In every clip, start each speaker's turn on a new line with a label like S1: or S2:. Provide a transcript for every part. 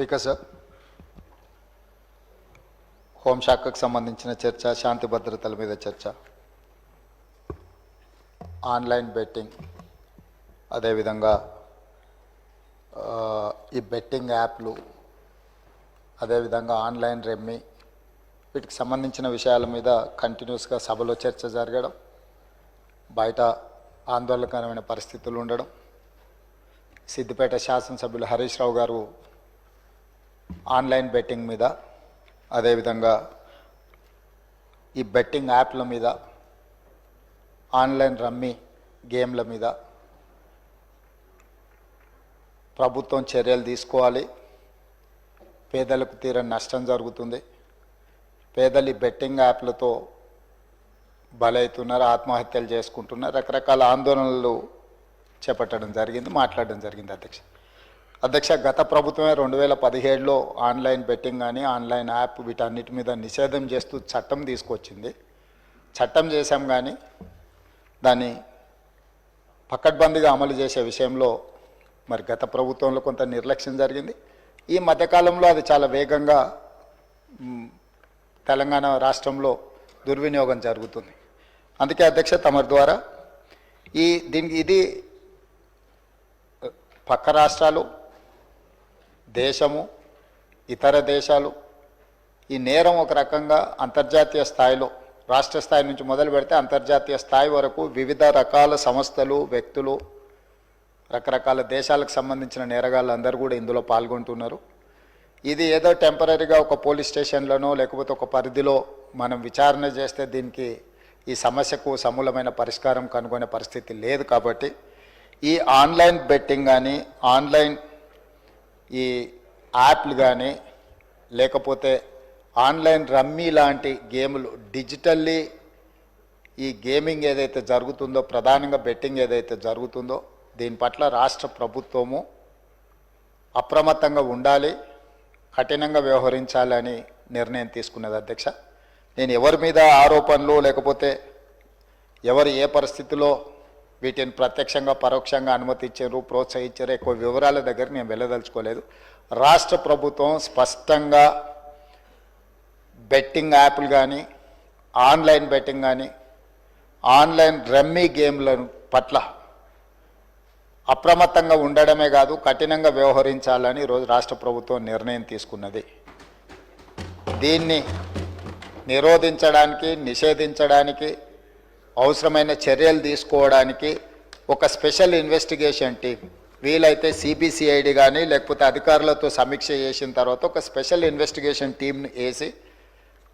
S1: Speaker sir, హోంశాఖకు సంబంధించిన చర్చ, శాంతి భద్రతల మీద చర్చ, ఆన్లైన్ బెట్టింగ్, అదేవిధంగా ఈ బెట్టింగ్ యాప్లు, అదేవిధంగా ఆన్లైన్ రెమ్మీ, వీటికి సంబంధించిన విషయాల మీద కంటిన్యూస్గా సభలో చర్చ జరగడం, బయట ఆందోళనకరమైన పరిస్థితులు ఉండడం, సిద్దిపేట శాసనసభ్యులు హరీష్ రావు గారు ఆన్లైన్ బెట్టింగ్ మీద, అదేవిధంగా ఈ బెట్టింగ్ యాప్ల మీద, ఆన్లైన్ రమ్మీ గేమ్ల మీద ప్రభుత్వం చర్యలు తీసుకోవాలి. పేదలకు తీరని నష్టం జరుగుతుంది. పేదలు ఈ బెట్టింగ్ యాప్లతో బలవుతున్నారు, ఆత్మహత్యలు చేసుకుంటున్నారు, రకరకాల ఆందోళనలు చేపట్టడం జరిగింది, మాట్లాడడం జరిగింది. అధ్యక్ష, గత ప్రభుత్వమే 2017లో ఆన్లైన్ బెట్టింగ్ కానీ ఆన్లైన్ యాప్ వీటన్నిటి మీద నిషేధం చేస్తూ చట్టం తీసుకొచ్చింది. చట్టం చేశాం కానీ దాన్ని పకడ్బందీగా అమలు చేసే విషయంలో మరి గత ప్రభుత్వంలో కొంత నిర్లక్ష్యం జరిగింది. ఈ మధ్యకాలంలో అది చాలా వేగంగా తెలంగాణ రాష్ట్రంలో దుర్వినియోగం జరుగుతుంది. అందుకే అధ్యక్ష, తమరి ద్వారా ఇది పక్క రాష్ట్రాలు, దేశము, ఇతర దేశాలు ఈ నేరం ఒక రకంగా అంతర్జాతీయ స్థాయిలో, రాష్ట్ర స్థాయి నుంచి మొదలు పెడితే అంతర్జాతీయ స్థాయి వరకు వివిధ రకాల సంస్థలు, వ్యక్తులు, రకరకాల దేశాలకు సంబంధించిన నేరగాళ్ళు అందరూ కూడా ఇందులో పాల్గొంటున్నారు. ఇది ఏదో టెంపరీగా ఒక పోలీస్ స్టేషన్లోనో లేకపోతే ఒక పరిధిలో మనం విచారణ చేస్తే దీనికి ఈ సమస్యకు సమూలమైన పరిష్కారం కనుగొనే పరిస్థితి లేదు. కాబట్టి ఈ ఆన్లైన్ బెట్టింగ్ కానీ, ఆన్లైన్ ఈ యాప్లు కానీ, లేకపోతే ఆన్లైన్ రమ్మీ లాంటి గేములు, డిజిటల్లీ ఈ గేమింగ్ ఏదైతే జరుగుతుందో, ప్రధానంగా బెట్టింగ్ ఏదైతే జరుగుతుందో, దీని పట్ల రాష్ట్ర ప్రభుత్వము అప్రమత్తంగా ఉండాలి, కఠినంగా వ్యవహరించాలని నిర్ణయం తీసుకున్నది. అధ్యక్ష, నేను ఎవరి మీద ఆరోపణలు లేకపోతే ఎవరు ఏ పరిస్థితిలో వీటిని ప్రత్యక్షంగా పరోక్షంగా అనుమతించారు, ప్రోత్సహించారు, ఎక్కువ వివరాల దగ్గర నేను వెళ్ళదలుచుకోలేదు. రాష్ట్ర ప్రభుత్వం స్పష్టంగా బెట్టింగ్ యాప్లు కానీ, ఆన్లైన్ బెట్టింగ్ కానీ, ఆన్లైన్ రమ్మీ గేమ్ల పట్ల అప్రమత్తంగా ఉండడమే కాదు, కఠినంగా వ్యవహరించాలని ఈరోజు రాష్ట్ర ప్రభుత్వం నిర్ణయం తీసుకున్నది. దీన్ని నిరోధించడానికి, నిషేధించడానికి అవసరమైన చర్యలు తీసుకోవడానికి ఒక స్పెషల్ ఇన్వెస్టిగేషన్ టీం, వీలైతే సిబిసిఐడి కానీ లేకపోతే అధికారులతో సమీక్ష చేసిన తర్వాత ఒక స్పెషల్ ఇన్వెస్టిగేషన్ టీంని వేసి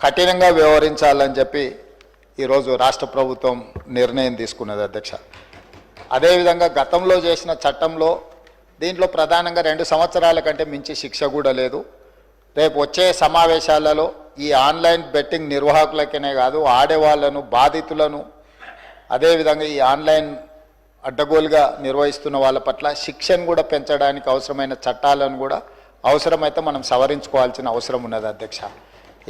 S1: కఠినంగా వ్యవహరించాలని చెప్పి ఈరోజు రాష్ట్ర ప్రభుత్వం నిర్ణయం తీసుకున్నది. అధ్యక్ష, అదేవిధంగా గతంలో చేసిన చట్టంలో దీంట్లో ప్రధానంగా 2 సంవత్సరాల కంటే మించి శిక్ష కూడా లేదు. రేపు వచ్చే సమావేశాలలో ఈ ఆన్లైన్ బెట్టింగ్ నిర్వాహకులకనే కాదు, ఆడేవాళ్లను, బాధితులను, అదేవిధంగా ఈ ఆన్లైన్ అడ్డగోలుగా నిర్వహిస్తున్న వాళ్ళ పట్ల శిక్షను కూడా పెంచడానికి అవసరమైన చట్టాలను కూడా అవసరమైతే మనం సవరించుకోవాల్సిన అవసరం ఉన్నది. అధ్యక్ష,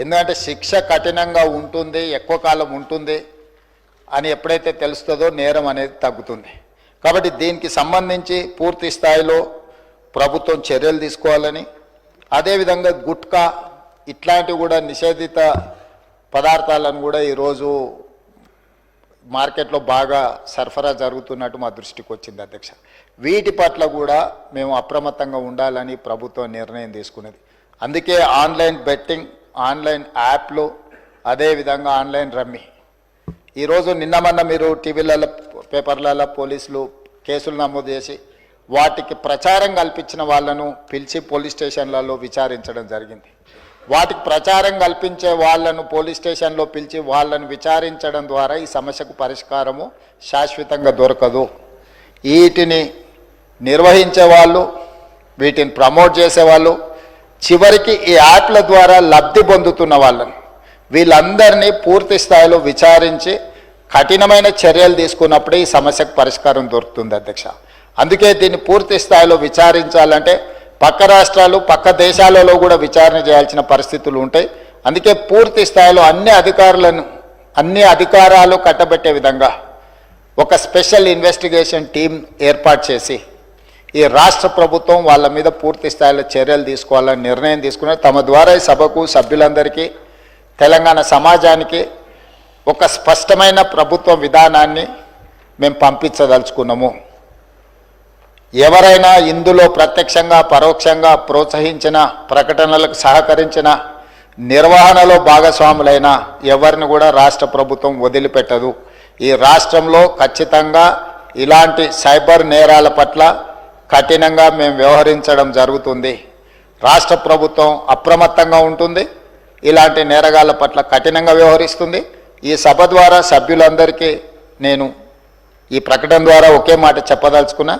S1: ఎందుకంటే శిక్ష కఠినంగా ఉంటుంది, ఎక్కువ కాలం ఉంటుంది అని ఎప్పుడైతే తెలుస్తుందో నేరం అనేది తగ్గుతుంది. కాబట్టి దీనికి సంబంధించి పూర్తి స్థాయిలో ప్రభుత్వం చర్యలు తీసుకోవాలని, అదేవిధంగా గుట్కా ఇట్లాంటివి కూడా నిషేధిత పదార్థాలను కూడా ఈరోజు మార్కెట్లో బాగా సరఫరా జరుగుతున్నట్టు మా దృష్టికి వచ్చింది. అధ్యక్ష, వీటి పట్ల కూడా మేము అప్రమత్తంగా ఉండాలని ప్రభుత్వం నిర్ణయం తీసుకున్నది. అందుకే ఆన్లైన్ బెట్టింగ్, ఆన్లైన్ యాప్లు, అదేవిధంగా ఆన్లైన్ రమ్మీ, ఈరోజు నిన్న మొన్న మీరు టీవీలలో, పేపర్లలో పోలీసులు కేసులు నమోదు చేసి వాటికి ప్రచారం కల్పించిన వాళ్ళను పిలిచి పోలీస్ స్టేషన్లలో విచారించడం జరిగింది. వాటికి ప్రచారం కల్పించే వాళ్ళను పోలీస్ స్టేషన్లో పిలిచి వాళ్ళను విచారించడం ద్వారా ఈ సమస్యకు పరిష్కారము శాశ్వతంగా దొరకదు. వీటిని నిర్వహించే వాళ్ళు, వీటిని ప్రమోట్ చేసేవాళ్ళు, చివరికి ఈ యాప్ల ద్వారా లబ్ధి పొందుతున్న వాళ్ళను, వీళ్ళందరినీ పూర్తి స్థాయిలో విచారించి కఠినమైన చర్యలు తీసుకున్నప్పుడే ఈ సమస్యకు పరిష్కారం దొరుకుతుంది. అధ్యక్ష, అందుకే దీన్ని పూర్తి స్థాయిలో విచారించాలంటే పక్క రాష్ట్రాలు, పక్క దేశాలలో కూడా విచారణ చేయాల్సిన పరిస్థితులు ఉంటాయి. అందుకే పూర్తి స్థాయిలో అన్ని అధికారాలు కట్టబెట్టే విధంగా ఒక స్పెషల్ ఇన్వెస్టిగేషన్ టీం ఏర్పాటు చేసి ఈ రాష్ట్ర ప్రభుత్వం వాళ్ళ మీద పూర్తి స్థాయిలో చర్యలు తీసుకోవాలని నిర్ణయం తీసుకున్నారు. తమ ద్వారా ఈ సభకు సభ్యులందరికీ తెలంగాణ సమాజానికి ఒక స్పష్టమైన ప్రభుత్వ విధానాన్ని మేము పంపించదలుచుకున్నాము. ఎవరైనా ఇందులో ప్రత్యక్షంగా పరోక్షంగా ప్రోత్సహించిన, ప్రకటనలకు సహకరించిన, నిర్వహణలో భాగస్వాములైన ఎవరిని కూడా రాష్ట్ర ప్రభుత్వం వదిలిపెట్టదు. ఈ రాష్ట్రంలో ఖచ్చితంగా ఇలాంటి సైబర్ నేరాల పట్ల కఠినంగా మేము వ్యవహరించడం జరుగుతుంది. రాష్ట్ర ప్రభుత్వం అప్రమత్తంగా ఉంటుంది, ఇలాంటి నేరగాళ్ల పట్ల కఠినంగా వ్యవహరిస్తుంది. ఈ సభ ద్వారా సభ్యులందరికీ నేను ఈ ప్రకటన ద్వారా ఒకే మాట చెప్పదలుచుకున్న,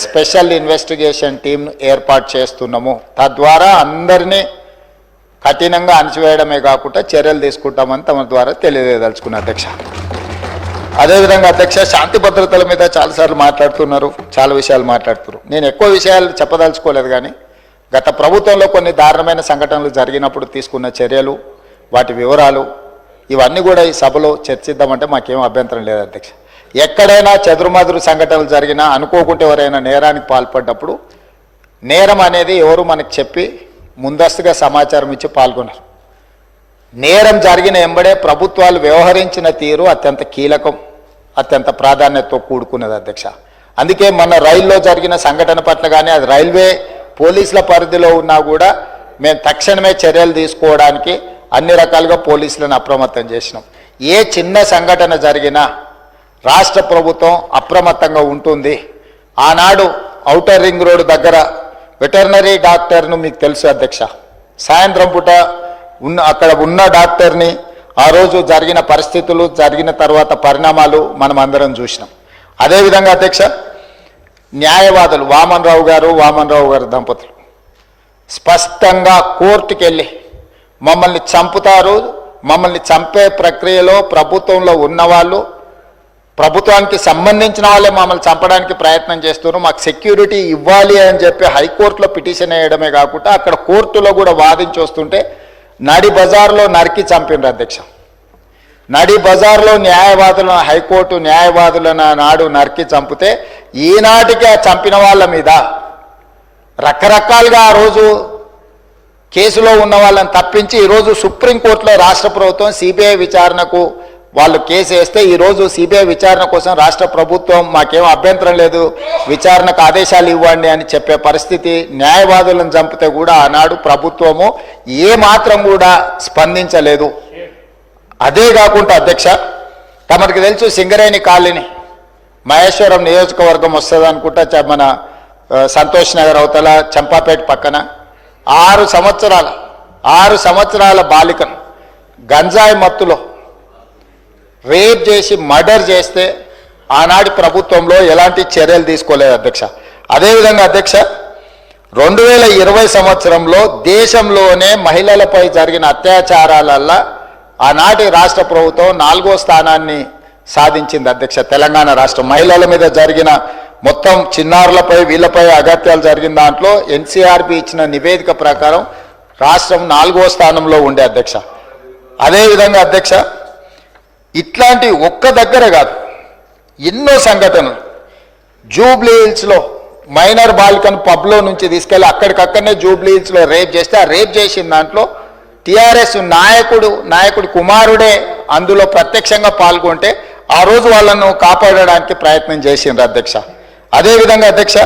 S1: స్పెషల్ ఇన్వెస్టిగేషన్ టీంను ఏర్పాటు చేస్తున్నాము. తద్వారా అందరినీ కఠినంగా అణచివేయడమే కాకుండా చర్యలు తీసుకుంటామని తమ ద్వారా తెలియజేయదలుచుకున్న అధ్యక్ష. అదేవిధంగా అధ్యక్ష, శాంతి భద్రతల మీద చాలాసార్లు మాట్లాడుతున్నారు, చాలా విషయాలు మాట్లాడుతున్నారు. నేను ఎక్కువ విషయాలు చెప్పదలుచుకోలేదు, కానీ గత ప్రభుత్వంలో కొన్ని దారుణమైన సంఘటనలు జరిగినప్పుడు తీసుకున్న చర్యలు, వాటి వివరాలు ఇవన్నీ కూడా ఈ సభలో చర్చిద్దామంటే మాకేం అభ్యంతరం లేదు అధ్యక్ష. ఎక్కడైనా చెదురుమదురు సంఘటనలు జరిగినా, అనుకోకుంటే ఎవరైనా నేరానికి పాల్పడ్డప్పుడు నేరం అనేది ఎవరు మనకు చెప్పి ముందస్తుగా సమాచారం ఇచ్చి పాల్గొన్నారు. నేరం జరిగిన ఎంబడే ప్రభుత్వాలు వ్యవహరించిన తీరు అత్యంత కీలకం, అత్యంత ప్రాధాన్యతతో కూడుకున్నది అధ్యక్ష. అందుకే మన రైల్లో జరిగిన సంఘటన పట్ల కానీ, అది రైల్వే పోలీసుల పరిధిలో ఉన్నా కూడా మేము తక్షణమే చర్యలు తీసుకోవడానికి అన్ని రకాలుగా పోలీసులను అప్రమత్తం చేసినాం. ఏ చిన్న సంఘటన జరిగినా రాష్ట్ర ప్రభుత్వం అప్రమత్తంగా ఉంటుంది. ఆనాడు ఔటర్ రింగ్ రోడ్ దగ్గర వెటర్నరీ డాక్టర్ను మీకు తెలుసు అధ్యక్ష, సాయంత్రం పూట అక్కడ ఉన్న డాక్టర్ని ఆ రోజు జరిగిన పరిస్థితులు, జరిగిన తర్వాత పరిణామాలు మనం అందరం చూసినాం. అదేవిధంగా అధ్యక్ష, న్యాయవాదులు వామన్ రావు గారు దంపతులు స్పష్టంగా కోర్టుకు వెళ్ళి మమ్మల్ని చంపుతారు, మమ్మల్ని చంపే ప్రక్రియలో ప్రభుత్వంలో ఉన్నవాళ్ళు, ప్రభుత్వానికి సంబంధించిన వాళ్ళే మమ్మల్ని చంపడానికి ప్రయత్నం చేస్తున్నారు, మాకు సెక్యూరిటీ ఇవ్వాలి అని చెప్పి హైకోర్టులో పిటిషన్ వేయడమే కాకుండా అక్కడ కోర్టులో కూడా వాదించి వస్తుంటే నడి బజార్లో నరికి చంపినారు అధ్యక్ష. నడి బజార్లో న్యాయవాదులను, హైకోర్టు న్యాయవాదులను నాడు నరికి చంపితే ఈనాటికి ఆ చంపిన వాళ్ళ మీద రకరకాలుగా ఆ రోజు కేసులో ఉన్న వాళ్ళని తప్పించి ఈరోజు సుప్రీంకోర్టులో రాష్ట్ర ప్రభుత్వం సిబిఐ విచారణకు వాళ్ళు కేసు వేస్తే ఈరోజు సిబిఐ విచారణ కోసం రాష్ట్ర ప్రభుత్వం మాకేం అభ్యంతరం లేదు, విచారణకు ఆదేశాలు ఇవ్వండి అని చెప్పే పరిస్థితి. న్యాయవాదులను చంపితే కూడా ఆనాడు ప్రభుత్వము ఏమాత్రం కూడా స్పందించలేదు. అదే కాకుండా అధ్యక్ష, తమకు తెలుసు సింగరేణి కాలనీ మహేశ్వరం నియోజకవర్గం వస్తుంది అనుకుంటా, మన సంతోష్ నగర్ అవతల చంపాపేట పక్కన 6 సంవత్సరాల బాలికను గంజాయి మత్తులో రేప్ చేసి మర్డర్ చేస్తే ఆనాటి ప్రభుత్వంలో ఎలాంటి చర్యలు తీసుకోలేదు అధ్యక్ష. అదేవిధంగా అధ్యక్ష, 2020 సంవత్సరంలో దేశంలోనే మహిళలపై జరిగిన అత్యాచారాలల్లో ఆనాటి రాష్ట్ర ప్రభుత్వం 4వ స్థానాన్ని సాధించింది అధ్యక్ష. తెలంగాణ రాష్ట్రం మహిళల మీద జరిగిన మొత్తం చిన్నారులపై వీళ్ళపై అగత్యాలు జరిగిన దాంట్లో ఎన్సీఆర్బీ ఇచ్చిన నివేదిక ప్రకారం రాష్ట్రం 4వ స్థానంలో ఉండే అధ్యక్ష. అదేవిధంగా అధ్యక్ష, ఇట్లాంటి ఒక్క దగ్గర కాదు, ఎన్నో సంఘటనలు. జూబ్లీ హిల్స్లో మైనర్ బాలికను పబ్లో నుంచి తీసుకెళ్ళి అక్కడికక్కడనే జూబ్లీ హిల్స్లో రేప్ చేస్తే, ఆ రేప్ చేసిన దాంట్లో టీఆర్ఎస్ నాయకుడి కుమారుడే అందులో ప్రత్యక్షంగా పాల్గొంటే ఆ రోజు వాళ్ళను కాపాడడానికి ప్రయత్నం చేసిండ్రు అధ్యక్ష. అదేవిధంగా అధ్యక్ష,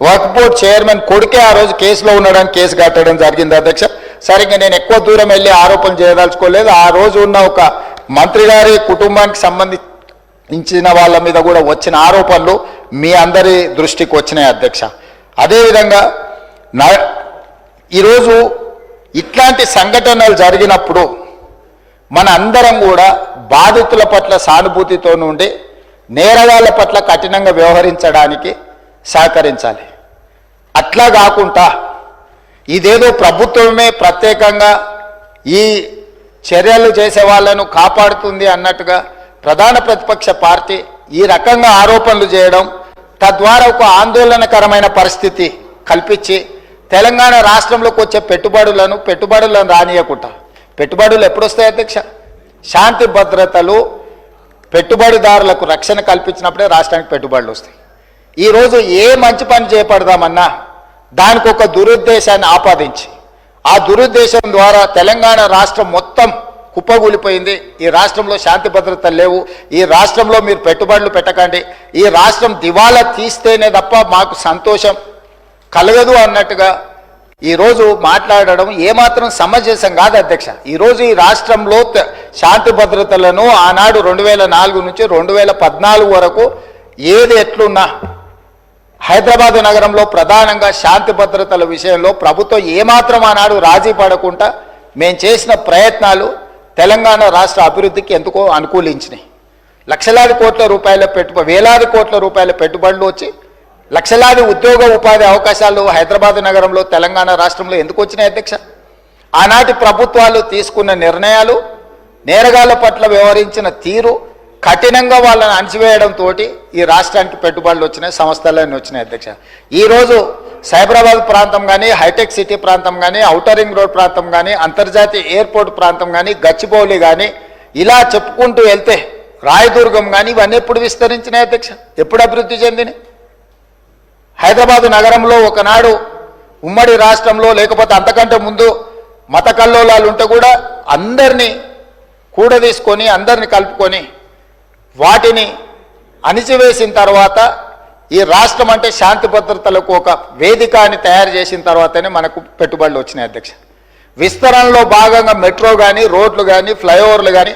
S1: వక్ఫ్ బోర్డ్ చైర్మన్ కొడుకే ఆ రోజు కేసులో ఉండడానికి కేసు కట్టడం జరిగింది అధ్యక్ష. సరిగ్గా నేను ఎక్కువ దూరం వెళ్ళి ఆరోపణలు చేయదలుచుకోలేదు. ఆ రోజు ఉన్న ఒక మంత్రి గారి కుటుంబానికి సంబంధించిన వాళ్ళ మీద కూడా వచ్చిన ఆరోపణలు మీ అందరి దృష్టికి వచ్చినాయి అధ్యక్ష. అదేవిధంగా ఈరోజు ఇట్లాంటి సంఘటనలు జరిగినప్పుడు మన అందరం కూడా బాధితుల పట్ల సానుభూతితో నుండి నేరగాళ్ల పట్ల కఠినంగా వ్యవహరించడానికి సహకరించాలి. అట్లా కాకుండా ఇదేదో ప్రభుత్వమే ప్రత్యేకంగా ఈ చర్యలు చేసే వాళ్ళను కాపాడుతుంది అన్నట్టుగా ప్రధాన ప్రతిపక్ష పార్టీ ఈ రకంగా ఆరోపణలు చేయడం, తద్వారా ఒక ఆందోళనకరమైన పరిస్థితి కల్పించి తెలంగాణ రాష్ట్రంలోకి వచ్చే పెట్టుబడులను రానియకుండా, పెట్టుబడులు ఎప్పుడు వస్తాయి అధ్యక్ష? శాంతి భద్రతలు పెట్టుబడిదారులకు రక్షణ కల్పించినప్పుడే రాష్ట్రానికి పెట్టుబడులు వస్తాయి. ఈరోజు ఏ మంచి పని చేపడదామన్నా దానికి ఒక దురుద్దేశాన్ని ఆపాదించి ఆ దురుద్దేశం ద్వారా తెలంగాణ రాష్ట్రం మొత్తం కుప్పగూలిపోయింది. ఈ రాష్ట్రంలో శాంతి భద్రతలు లేవు, ఈ రాష్ట్రంలో మీరు పెట్టుబడులు పెట్టకండి, ఈ రాష్ట్రం దివాలా తీస్తేనే తప్ప మాకు సంతోషం కలగదు అన్నట్టుగా ఈరోజు మాట్లాడడం ఏమాత్రం సమంజసం కాదు అధ్యక్ష. ఈరోజు ఈ రాష్ట్రంలో శాంతి భద్రతలను ఆనాడు 2004 నుంచి 2014 వరకు ఏది ఎట్లున్నా హైదరాబాద్ నగరంలో ప్రధానంగా శాంతి భద్రతల విషయంలో ప్రభుత్వం ఏమాత్రం ఆనాడు రాజీ పడకుండా మేము చేసిన ప్రయత్నాలు తెలంగాణ రాష్ట్ర అభివృద్ధికి ఎందుకో అనుకూలించినాయి. లక్షలాది కోట్ల రూపాయల వేలాది కోట్ల రూపాయల పెట్టుబడులు వచ్చి లక్షలాది ఉద్యోగ ఉపాధి అవకాశాలు హైదరాబాద్ నగరంలో తెలంగాణ రాష్ట్రంలో ఎందుకు వచ్చినాయి అధ్యక్ష? ఆనాటి ప్రభుత్వాలు తీసుకున్న నిర్ణయాలు, నేరగాళ్ల పట్ల వ్యవహరించిన తీరు, కఠినంగా వాళ్ళని అణచివేయడంతో ఈ రాష్ట్రానికి పెట్టుబడులు వచ్చినాయి, సంస్థలన్నీ వచ్చినాయి అధ్యక్ష. ఈరోజు సైబరాబాద్ ప్రాంతం కానీ, హైటెక్ సిటీ ప్రాంతం కానీ, ఔటర్ రింగ్ రోడ్ ప్రాంతం కానీ, అంతర్జాతీయ ఎయిర్పోర్ట్ ప్రాంతం కానీ, గచ్చిబౌలి కానీ, ఇలా చెప్పుకుంటూ వెళ్తే రాయదుర్గం కానీ ఇవన్నీ ఎప్పుడు విస్తరించినాయి అధ్యక్ష? ఎప్పుడు అభివృద్ధి చెందినాయి? హైదరాబాద్ నగరంలో ఒకనాడు ఉమ్మడి రాష్ట్రంలో లేకపోతే అంతకంటే ముందు మత కల్లోలాలు ఉంటే కూడా అందరినీ కూడదీసుకొని అందరినీ కలుపుకొని వాటిని అణిచివేసిన తర్వాత ఈ రాష్ట్రం అంటే శాంతి భద్రతలకు ఒక వేదిక అని తయారు చేసిన తర్వాతనే మనకు పెట్టుబడులు వచ్చినాయి అధ్యక్ష. విస్తరణలో భాగంగా మెట్రో కానీ, రోడ్లు కానీ, ఫ్లైఓవర్లు కానీ,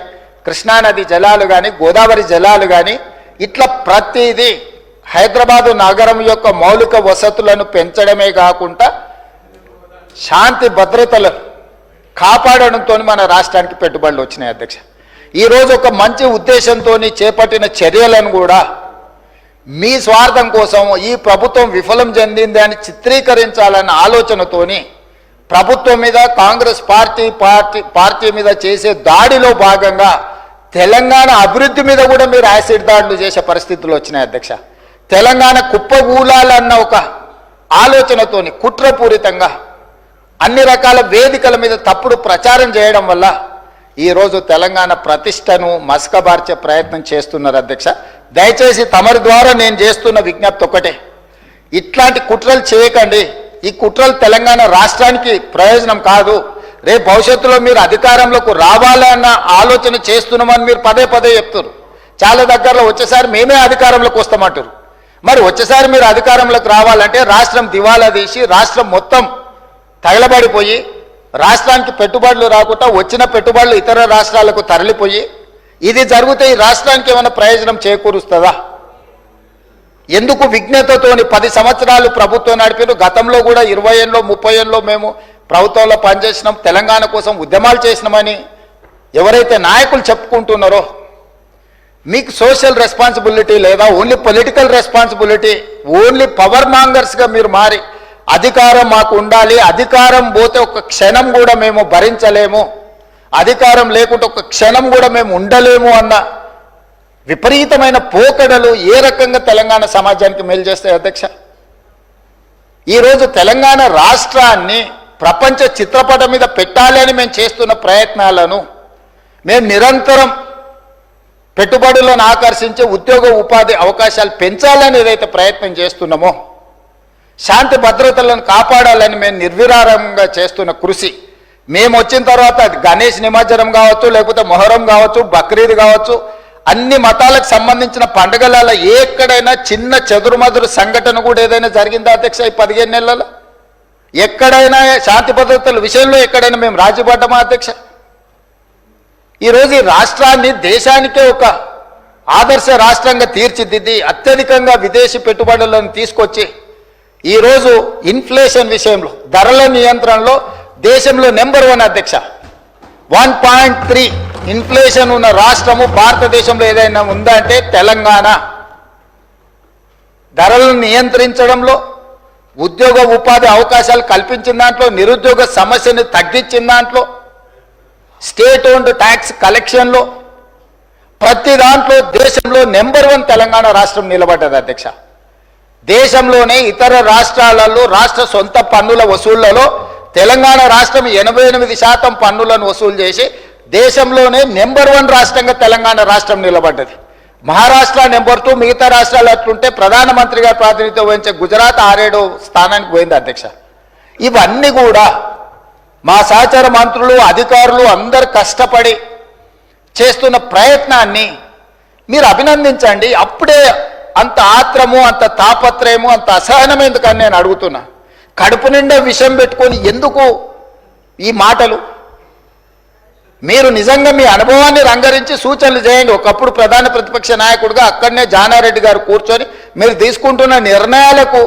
S1: కృష్ణానది జలాలు కానీ, గోదావరి జలాలు కానీ, ఇట్లా ప్రతిదీ హైదరాబాదు నగరం యొక్క మౌలిక వసతులను పెంచడమే కాకుండా శాంతి భద్రతలను కాపాడడంతో మన రాష్ట్రానికి పెట్టుబడులు వచ్చినాయి అధ్యక్ష. ఈరోజు ఒక మంచి ఉద్దేశంతో చేపట్టిన చర్యలను కూడా మీ స్వార్థం కోసం ఈ ప్రభుత్వం విఫలం చెందింది అని చిత్రీకరించాలన్న ఆలోచనతోని ప్రభుత్వం మీద, కాంగ్రెస్ పార్టీ మీద చేసే దాడిలో భాగంగా తెలంగాణ అభివృద్ధి మీద కూడా మీరు యాసిడ్ దాడులు చేసే పరిస్థితులు వచ్చినాయి అధ్యక్ష. తెలంగాణ కుప్పగూలాలన్న ఒక ఆలోచనతోని కుట్రపూరితంగా అన్ని రకాల వేదికల మీద తప్పుడు ప్రచారం చేయడం వల్ల ఈరోజు తెలంగాణ ప్రతిష్టను మసకబార్చే ప్రయత్నం చేస్తున్నారు అధ్యక్ష. దయచేసి తమరి ద్వారా నేను చేస్తున్న విజ్ఞప్తి ఒకటే, ఇట్లాంటి కుట్రలు చేయకండి. ఈ కుట్రలు తెలంగాణ రాష్ట్రానికి ప్రయోజనం కాదు. రేపు భవిష్యత్తులో మీరు అధికారంలోకి రావాలన్న ఆలోచన చేస్తున్నామని మీరు పదే పదే చెప్తారు. చాలా దగ్గరలో వచ్చేసారి మేమే అధికారంలోకి వస్తామంటారు. మరి వచ్చేసారి మీరు అధికారంలోకి రావాలంటే రాష్ట్రం దివాలా తీసి రాష్ట్రం మొత్తం తగలబడిపోయి రాష్ట్రానికి పెట్టుబడులు రాకుండా వచ్చిన పెట్టుబడులు ఇతర రాష్ట్రాలకు తరలిపోయి ఇది జరిగితే ఈ రాష్ట్రానికి ఏమైనా ప్రయోజనం చేకూరుస్తుందా? ఎందుకు విజ్ఞతతోని 10 సంవత్సరాలు ప్రభుత్వం నడిపారు. గతంలో కూడా 20 ఏళ్ళలో 30 ఏళ్ళలో మేము ప్రభుత్వంలో పనిచేసినాం, తెలంగాణ కోసం ఉద్యమాలు చేసినామని ఎవరైతే నాయకులు చెప్పుకుంటున్నారో మీకు సోషల్ రెస్పాన్సిబిలిటీ లేదా? Only political responsibility, only power మాంగర్స్గా మీరు మారి అధికారం మాకు ఉండాలి, అధికారం పోతే ఒక క్షణం కూడా మేము భరించలేము, అధికారం లేకుంటే ఒక క్షణం కూడా మేము ఉండలేము అన్న విపరీతమైన పోకడలు ఏ రకంగా తెలంగాణ సమాజానికి మేలు చేస్తాయి అధ్యక్ష? ఈరోజు తెలంగాణ రాష్ట్రాన్ని ప్రపంచ చిత్రపటం మీద పెట్టాలి అని మేము చేస్తున్న ప్రయత్నాలను మేము నిరంతరం పెట్టుబడులను ఆకర్షించే ఉద్యోగ ఉపాధి అవకాశాలు పెంచాలని ఏదైతే ప్రయత్నం చేస్తున్నామో, శాంతి భద్రతలను కాపాడాలని మేము నిర్విరామంగా చేస్తున్న కృషి, మేము వచ్చిన తర్వాత గణేష్ నిమజ్జనం కావచ్చు, లేకపోతే మొహరం కావచ్చు, బక్రీద్ కావచ్చు, అన్ని మతాలకు సంబంధించిన పండుగలలో ఎక్కడైనా చిన్న చెదురుమదురు సంఘటన కూడా ఏదైనా జరిగిందా అధ్యక్ష? ఈ 15 నెలలలో ఎక్కడైనా శాంతి భద్రతల విషయంలో ఎక్కడైనా మేము రాజీపడ్డామా అధ్యక్ష? ఈరోజు ఈ రాష్ట్రాన్ని దేశానికే ఒక ఆదర్శ రాష్ట్రంగా తీర్చిదిద్ది అత్యధికంగా విదేశీ పెట్టుబడులను తీసుకొచ్చి ఈరోజు ఇన్ఫ్లేషన్ విషయంలో, ధరల నియంత్రణలో దేశంలో నెంబర్ 1 అధ్యక్ష. 1.3 ఇన్ఫ్లేషన్ ఉన్న రాష్ట్రము భారతదేశంలో ఏదైనా ఉందా అంటే తెలంగాణ. ధరలను నియంత్రించడంలో, ఉద్యోగ ఉపాధి అవకాశాలు కల్పించిన దాంట్లో, నిరుద్యోగ సమస్యను తగ్గించిన దాంట్లో, స్టేట్ ఓన్డ్ ట్యాక్స్ కలెక్షన్లో, ప్రతి దాంట్లో దేశంలో నెంబర్ 1 తెలంగాణ రాష్ట్రం నిలబడ్డది అధ్యక్ష. దేశంలోనే ఇతర రాష్ట్రాలలో రాష్ట్ర సొంత పన్నుల వసూళ్లలో తెలంగాణ రాష్ట్రం 88% పన్నులను వసూలు చేసి దేశంలోనే నెంబర్ 1 రాష్ట్రంగా తెలంగాణ రాష్ట్రం నిలబడ్డది. మహారాష్ట్ర నెంబర్ 2, మిగతా రాష్ట్రాలు అట్లుంటే ప్రధానమంత్రిగా ప్రాతినిధ్యం వహించే గుజరాత్ 6-7 స్థానానికి పోయింది అధ్యక్ష. ఇవన్నీ కూడా మా సహచర మంత్రులు అధికారులు అందరు కష్టపడి చేస్తున్న ప్రయత్నాన్ని మీరు అభినందించండి. అప్పుడే అంత ఆత్రము, అంత తాపత్రయము, అంత అసహనం ఎందుకని నేను అడుగుతున్నా. కడుపు నిండా విషం పెట్టుకొని ఎందుకు ఈ మాటలు? మీరు నిజంగా మీ అనుభవాన్ని రంగరించి సూచనలు చేయండి. ఒకప్పుడు ప్రధాన ప్రతిపక్ష నాయకుడిగా అక్కడనే జానారెడ్డి గారు కూర్చొని మీరు తీసుకుంటున్న నిర్ణయాలకు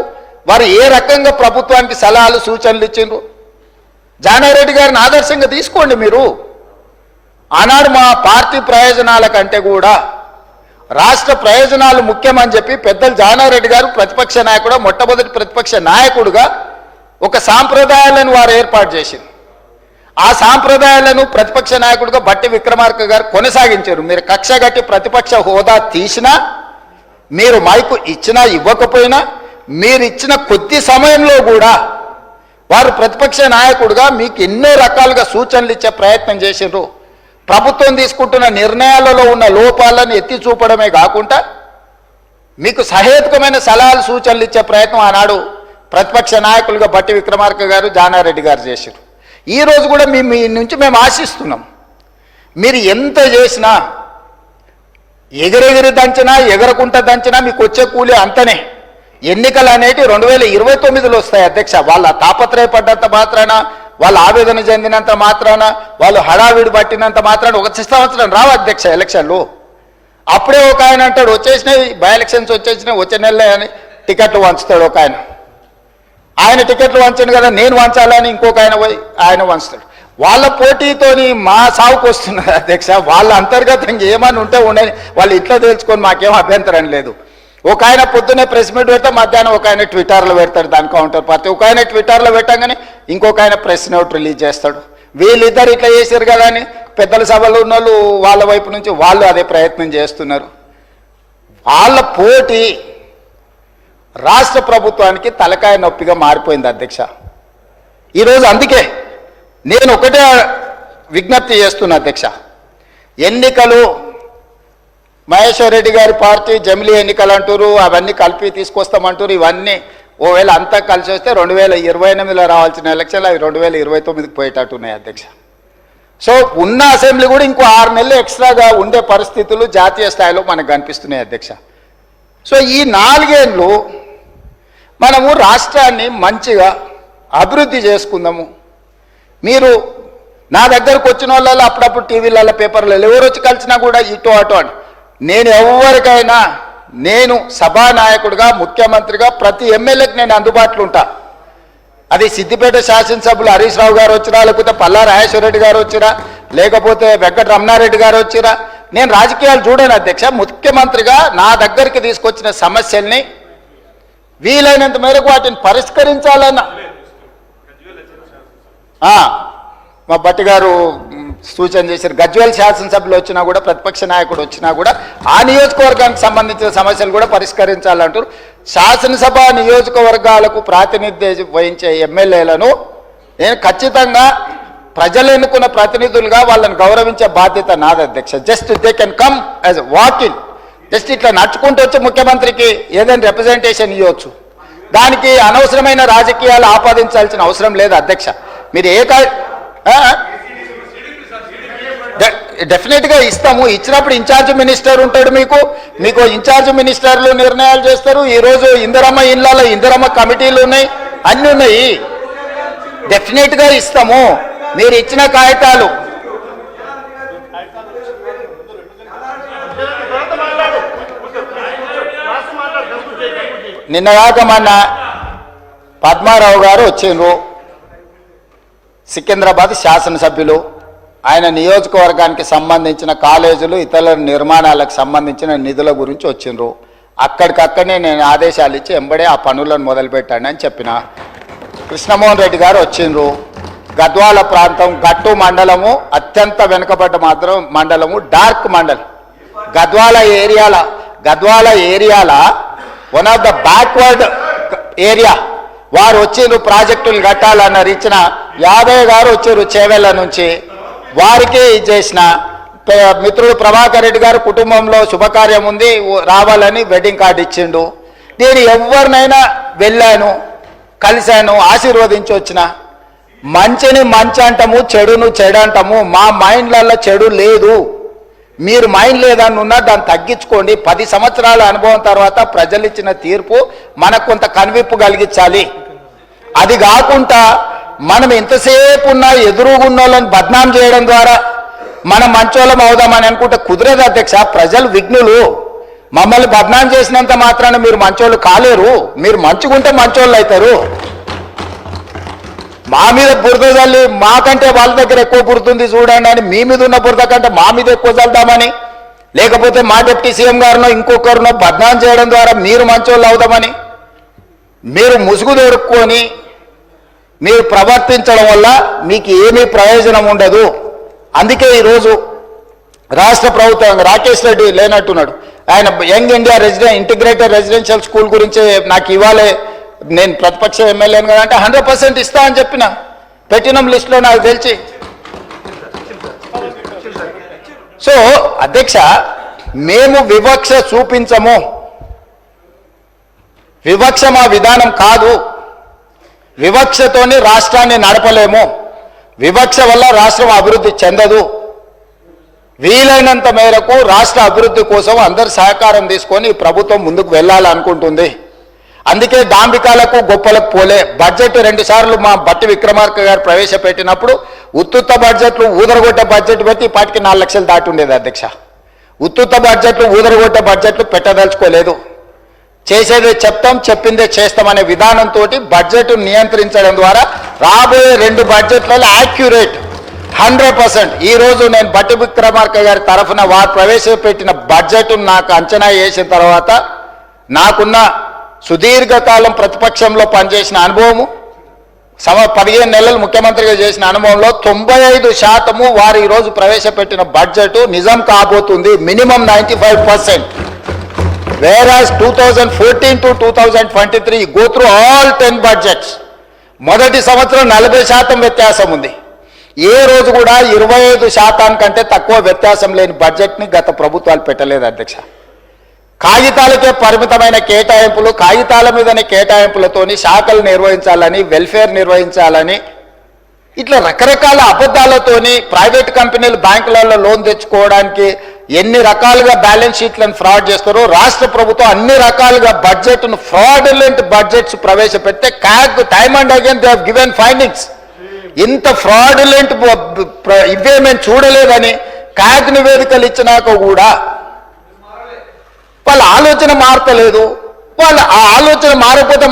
S1: వారు ఏ రకంగా ప్రభుత్వానికి సలహాలు సూచనలు ఇచ్చిండ్రు జానారెడ్డి గారిని ఆదర్శంగా తీసుకోండి. మీరు ఆనాడు మా పార్టీ ప్రయోజనాల కంటే కూడా రాష్ట్ర ప్రయోజనాలు ముఖ్యమని చెప్పి పెద్దలు జానారెడ్డి గారు ప్రతిపక్ష నాయకుడు, మొట్టమొదటి ప్రతిపక్ష నాయకుడుగా ఒక సాంప్రదాయాలను వారు ఏర్పాటు చేసింది. ఆ సాంప్రదాయాలను ప్రతిపక్ష నాయకుడిగా బట్టి విక్రమార్క గారు కొనసాగించారు. మీరు కక్ష గట్టి ప్రతిపక్ష హోదా తీసినా, మీరు మైకు ఇచ్చినా ఇవ్వకపోయినా, మీరు ఇచ్చిన కొద్ది సమయంలో కూడా వారు ప్రతిపక్ష నాయకుడిగా మీకు ఎన్నో రకాలుగా సూచనలు ఇచ్చే ప్రయత్నం చేసిండ్రు. ప్రభుత్వం తీసుకుంటున్న నిర్ణయాలలో ఉన్న లోపాలను ఎత్తి చూపడమే కాకుండా మీకు సహేతుకమైన సలహాలు సూచనలు ఇచ్చే ప్రయత్నం ఆనాడు ప్రతిపక్ష నాయకులుగా బట్టి విక్రమార్క గారు, జానారెడ్డి గారు చేశారు. ఈరోజు కూడా మీ నుంచి మేము ఆశిస్తున్నాం. మీరు ఎంత చేసినా, ఎగిరెగిరి దంచినా, ఎగరకుంట దంచినా మీకు వచ్చే కూలి అంతనే. ఎన్నికలు అనేటి 2029లో వస్తాయి అధ్యక్ష. వాళ్ళ తాపత్రయపడ్డంత మాత్రాన, వాళ్ళు ఆవేదన చెందినంత మాత్రాన, వాళ్ళు హడావిడి పట్టినంత మాత్రాన ఒక సంవత్సరం రావు అధ్యక్ష ఎలక్షన్లు. అప్పుడే ఒక ఆయన అంటాడు వచ్చేసినాయి బై ఎలక్షన్స్ వచ్చేసినాయి, వచ్చే నెలలే అని టికెట్లు వంచుతాడు ఒక ఆయన. ఆయన టికెట్లు వంచాను కదా నేను వంచాలని ఇంకొక ఆయన వంచుతాడు. వాళ్ళ పోటీతోని మా సాగుకు వస్తున్నారు అధ్యక్ష. వాళ్ళ అంతర్గతంగా ఏమని ఉంటే ఉండని వాళ్ళు ఇట్లా తెలుసుకొని మాకేం అభ్యంతరం లేదు. ఒక ఆయన పొద్దున్నే ప్రెస్ మీట్ పెడతా, మధ్యాహ్నం ఒక ఆయన ట్విట్టర్లో పెడతాడు దాని కౌంటర్ పార్టీ. ఒక ఆయన ట్విట్టర్లో పెట్టగానే ఇంకొక ఆయన ప్రెస్ నోట్ రిలీజ్ చేస్తాడు. వీళ్ళిద్దరు ఇట్లా చేశారు కదా అని పెద్దల సభలో ఉన్న వాళ్ళు వాళ్ళ వైపు నుంచి వాళ్ళు అదే ప్రయత్నం చేస్తున్నారు. వాళ్ళ పోటీ రాష్ట్ర ప్రభుత్వానికి తలకాయ నొప్పిగా మారిపోయింది అధ్యక్ష. ఈరోజు అందుకే నేను ఒకటే విజ్ఞప్తి చేస్తున్నా అధ్యక్ష. ఎన్నికలు మహేశ్వర్ రెడ్డి గారి పార్టీ జమిలీ ఎన్నికలు అంటారు, అవన్నీ కలిపి తీసుకొస్తామంటారు. ఇవన్నీ ఓవేళ అంతా కలిసి వస్తే 2028లో రావాల్సిన ఎలక్షన్లు అవి 2029కి పోయేటట్టున్నాయి అధ్యక్ష. సో ఉన్న అసెంబ్లీ కూడా ఇంకో 6 నెలలు ఎక్స్ట్రాగా ఉండే పరిస్థితులు జాతీయ స్థాయిలో మనకు కనిపిస్తున్నాయి అధ్యక్ష. సో ఈ 4 ఏళ్ళు మనము రాష్ట్రాన్ని మంచిగా అభివృద్ధి చేసుకుందాము. మీరు నా దగ్గరకు వచ్చిన వాళ్ళలో అప్పుడప్పుడు టీవీలలో పేపర్లలో ఎవరు వచ్చి కలిసినా కూడా ఇటు అటు అని నేను ఎవరికైనా నేను సభానాయకుడిగా ముఖ్యమంత్రిగా ప్రతి ఎమ్మెల్యేకి నేను అందుబాటులో ఉంటా. అది సిద్దిపేట శాసనసభ్యులు హరీష్ రావు గారు వచ్చినా, లేకపోతే పల్లా రాజేశ్వరరెడ్డి గారు వచ్చినా, లేకపోతే వెంకట రమణారెడ్డి గారు వచ్చినా, నేను రాజకీయాలు చూడను అధ్యక్ష. ముఖ్యమంత్రిగా నా దగ్గరికి తీసుకొచ్చిన సమస్యల్ని వీలైనంత మేరకు వాటిని పరిష్కరించాలన్న మా బట్టి గారు సూచన చేశారు. గజ్వేల్ శాసనసభ్యులు వచ్చినా కూడా, ప్రతిపక్ష నాయకుడు వచ్చినా కూడా ఆ నియోజకవర్గానికి సంబంధించిన సమస్యలు కూడా పరిష్కరించాలంటారు. శాసనసభ నియోజకవర్గాలకు ప్రాతినిధ్యం వహించే ఎమ్మెల్యేలను నేను ఖచ్చితంగా ప్రజలు ఎన్నుకున్న ప్రతినిధులుగా వాళ్ళని గౌరవించే బాధ్యత నాది అధ్యక్ష. Just they can come as walking, just ఇట్లా నడుచుకుంటూ వచ్చి ముఖ్యమంత్రికి ఏదైనా రిప్రజెంటేషన్ ఇవ్వచ్చు. దానికి అనవసరమైన రాజకీయాలు ఆపాదించాల్సిన అవసరం లేదు అధ్యక్ష. మీరు డెఫినెట్గా ఇస్తాము. ఇచ్చినప్పుడు ఇన్ఛార్జ్ మినిస్టర్ ఉంటాడు, మీకు ఇన్ఛార్జ్ మినిస్టర్లు నిర్ణయాలు చేస్తారు. ఈరోజు ఇందిరమ్మ ఇళ్ళలో ఇందిరమ్మ కమిటీలు ఉన్నాయి, అన్నీ ఉన్నాయి. డెఫినెట్గా ఇస్తాము. మీరు ఇచ్చిన కాగితాలు నిన్నగాక మొన్న పద్మారావు గారు వచ్చిండ్రు, సికింద్రాబాద్ శాసనసభ్యులు. ఆయన నియోజకవర్గానికి సంబంధించిన కాలేజీలు ఇతర నిర్మాణాలకు సంబంధించిన నిధుల గురించి వచ్చిండ్రు. అక్కడికక్కడనే నేను ఆదేశాలు ఇచ్చి ఎంబడే ఆ పనులను మొదలుపెట్టాను అని చెప్పిన. కృష్ణమోహన్ రెడ్డి గారు వచ్చిండ్రు. గద్వాల ప్రాంతం గట్టు మండలము అత్యంత వెనుకబడ్డ మండలము, డార్క్ మండలం. గద్వాల ఏరియాల one of the backward area. వారు వచ్చిండ్రు, ప్రాజెక్టులు కట్టాలన్నారు. ఇచ్చిన యాదయ్య గారు వచ్చారు చేవెళ్ళ నుంచి, వారికి చేసిన మిత్రుడు ప్రభాకర్ రెడ్డి గారు కుటుంబంలో శుభకార్యం ఉంది రావాలని వెడ్డింగ్ కార్డు ఇచ్చిండు. నేను ఎవరినైనా వెళ్ళాను, కలిశాను, ఆశీర్వదించి వచ్చిన. మంచిని మంచి అంటాము, చెడును చెడు అంటాము. మా మైండ్లలో చెడు లేదు. మీరు మైండ్ లేదని ఉన్నా దాన్ని తగ్గించుకోండి. 10 సంవత్సరాల అనుభవం తర్వాత ప్రజలు ఇచ్చిన తీర్పు మనకు కొంత కనువిప్పు కలిగించాలి. అది కాకుండా మనం ఎంతసేపు ఉన్నా ఎదురుగున్న వాళ్ళని బద్నాం చేయడం ద్వారా మనం మంచోళ్ళం అవుదామని అనుకుంటే కుదరదు అధ్యక్ష. ప్రజలు విఘ్నులు. మమ్మల్ని బద్నాం చేసినంత మాత్రాన మీరు మంచోళ్ళు కాలేరు. మీరు మంచుకుంటే మంచోళ్ళు అవుతారు. మా మీద బురద చల్లి మాకంటే వాళ్ళ దగ్గర ఎక్కువ బురదుంది చూడండి అని మీ మీద ఉన్న బురద కంటే మా మీద ఎక్కువ చల్దామని, లేకపోతే మా డిప్యూటీ సీఎం గారినో ఇంకొకరినో బద్నాం చేయడం ద్వారా మీరు మంచోళ్ళు అవుదామని మీరు ముసుగు దొరుకుని మీరు ప్రవర్తించడం వల్ల మీకు ఏమీ ప్రయోజనం ఉండదు. అందుకే ఈరోజు రాష్ట్ర ప్రభుత్వం రాకేష్ రెడ్డి లేనట్టున్నాడు. ఆయన young India integrated residential school గురించి నాకు ఇవ్వాలి, నేను ప్రతిపక్ష ఎమ్మెల్యేను కదా అంటే 100% ఇస్తా అని చెప్పిన పెట్టినం లిస్టులో నాకు తెలిసి. సో అధ్యక్ష, మేము వివక్ష చూపించము. వివక్ష మా విధానం కాదు. వివక్షతోని రాష్ట్రాన్ని నడపలేము. వివక్ష వల్ల రాష్ట్రం అభివృద్ధి చెందదు. వీలైనంత మేరకు రాష్ట్ర అభివృద్ధి కోసం అందరు సహకారం తీసుకొని ప్రభుత్వం ముందుకు వెళ్ళాలనుకుంటుంది. అందుకే డాంబికాలకు గొప్పలకు పోలే. బడ్జెట్ 2 సార్లు మా బట్టి విక్రమార్క గారు ప్రవేశపెట్టినప్పుడు ఉత్తుత్త బడ్జెట్లు ఊదరగొట్టే బడ్జెట్ పెట్టి ఇప్పటికి 4 లక్షలు దాటి ఉండేది అధ్యక్ష. ఉత్తుత్త బడ్జెట్లు ఊదరగొట్టే బడ్జెట్లు పెట్టదలుచుకోలేదు. చేసేదే చెప్తాం, చెప్పిందే చేస్తామనే విధానంతో బడ్జెట్ నియంత్రించడం ద్వారా రాబోయే 2 బడ్జెట్లలో యాక్యురేట్ 100%. ఈరోజు నేను బట్టి విక్రమార్క గారి తరఫున వారు ప్రవేశపెట్టిన బడ్జెట్ నాకు అంచనా వేసిన తర్వాత నాకున్న సుదీర్ఘకాలం ప్రతిపక్షంలో పనిచేసిన అనుభవము, 15 నెలలు ముఖ్యమంత్రిగా చేసిన అనుభవంలో 95% వారు ఈరోజు ప్రవేశపెట్టిన బడ్జెట్ నిజం కాబోతుంది. Minimum 95%. Whereas 2014 to 2023 go through all 10 budgets. మొదటి సంవత్సరం 40% వ్యత్యాసం ఉంది. ఏ రోజు కూడా 25% కంటే తక్కువ వ్యత్యాసం లేని బడ్జెట్ని గత ప్రభుత్వాలు పెట్టలేదు అధ్యక్ష. కాగితాలకే పరిమితమైన కేటాయింపులు, కాగితాల మీదనే కేటాయింపులతోని శాఖలు నిర్వహించాలని, వెల్ఫేర్ నిర్వహించాలని, ఇట్లా రకరకాల అబద్ధాలతోని ప్రైవేట్ కంపెనీలు బ్యాంకులలో లోన్ తెచ్చుకోవడానికి ఎన్ని రకాలుగా బ్యాలెన్స్ షీట్లను ఫ్రాడ్ చేస్తారో రాష్ట్ర ప్రభుత్వం అన్ని రకాలుగా బడ్జెట్ను ఫ్రాడులెంట్ బడ్జెట్స్ ప్రవేశపెడితే CAG time and again they have given findings. ఇంత ఫ్రాడులెంట్ ఇవే మేము చూడలేదని క్యాగ్ నివేదికలు ఇచ్చినాక కూడా వాళ్ళ ఆలోచన మారతలేదు. వాళ్ళ ఆ ఆలోచన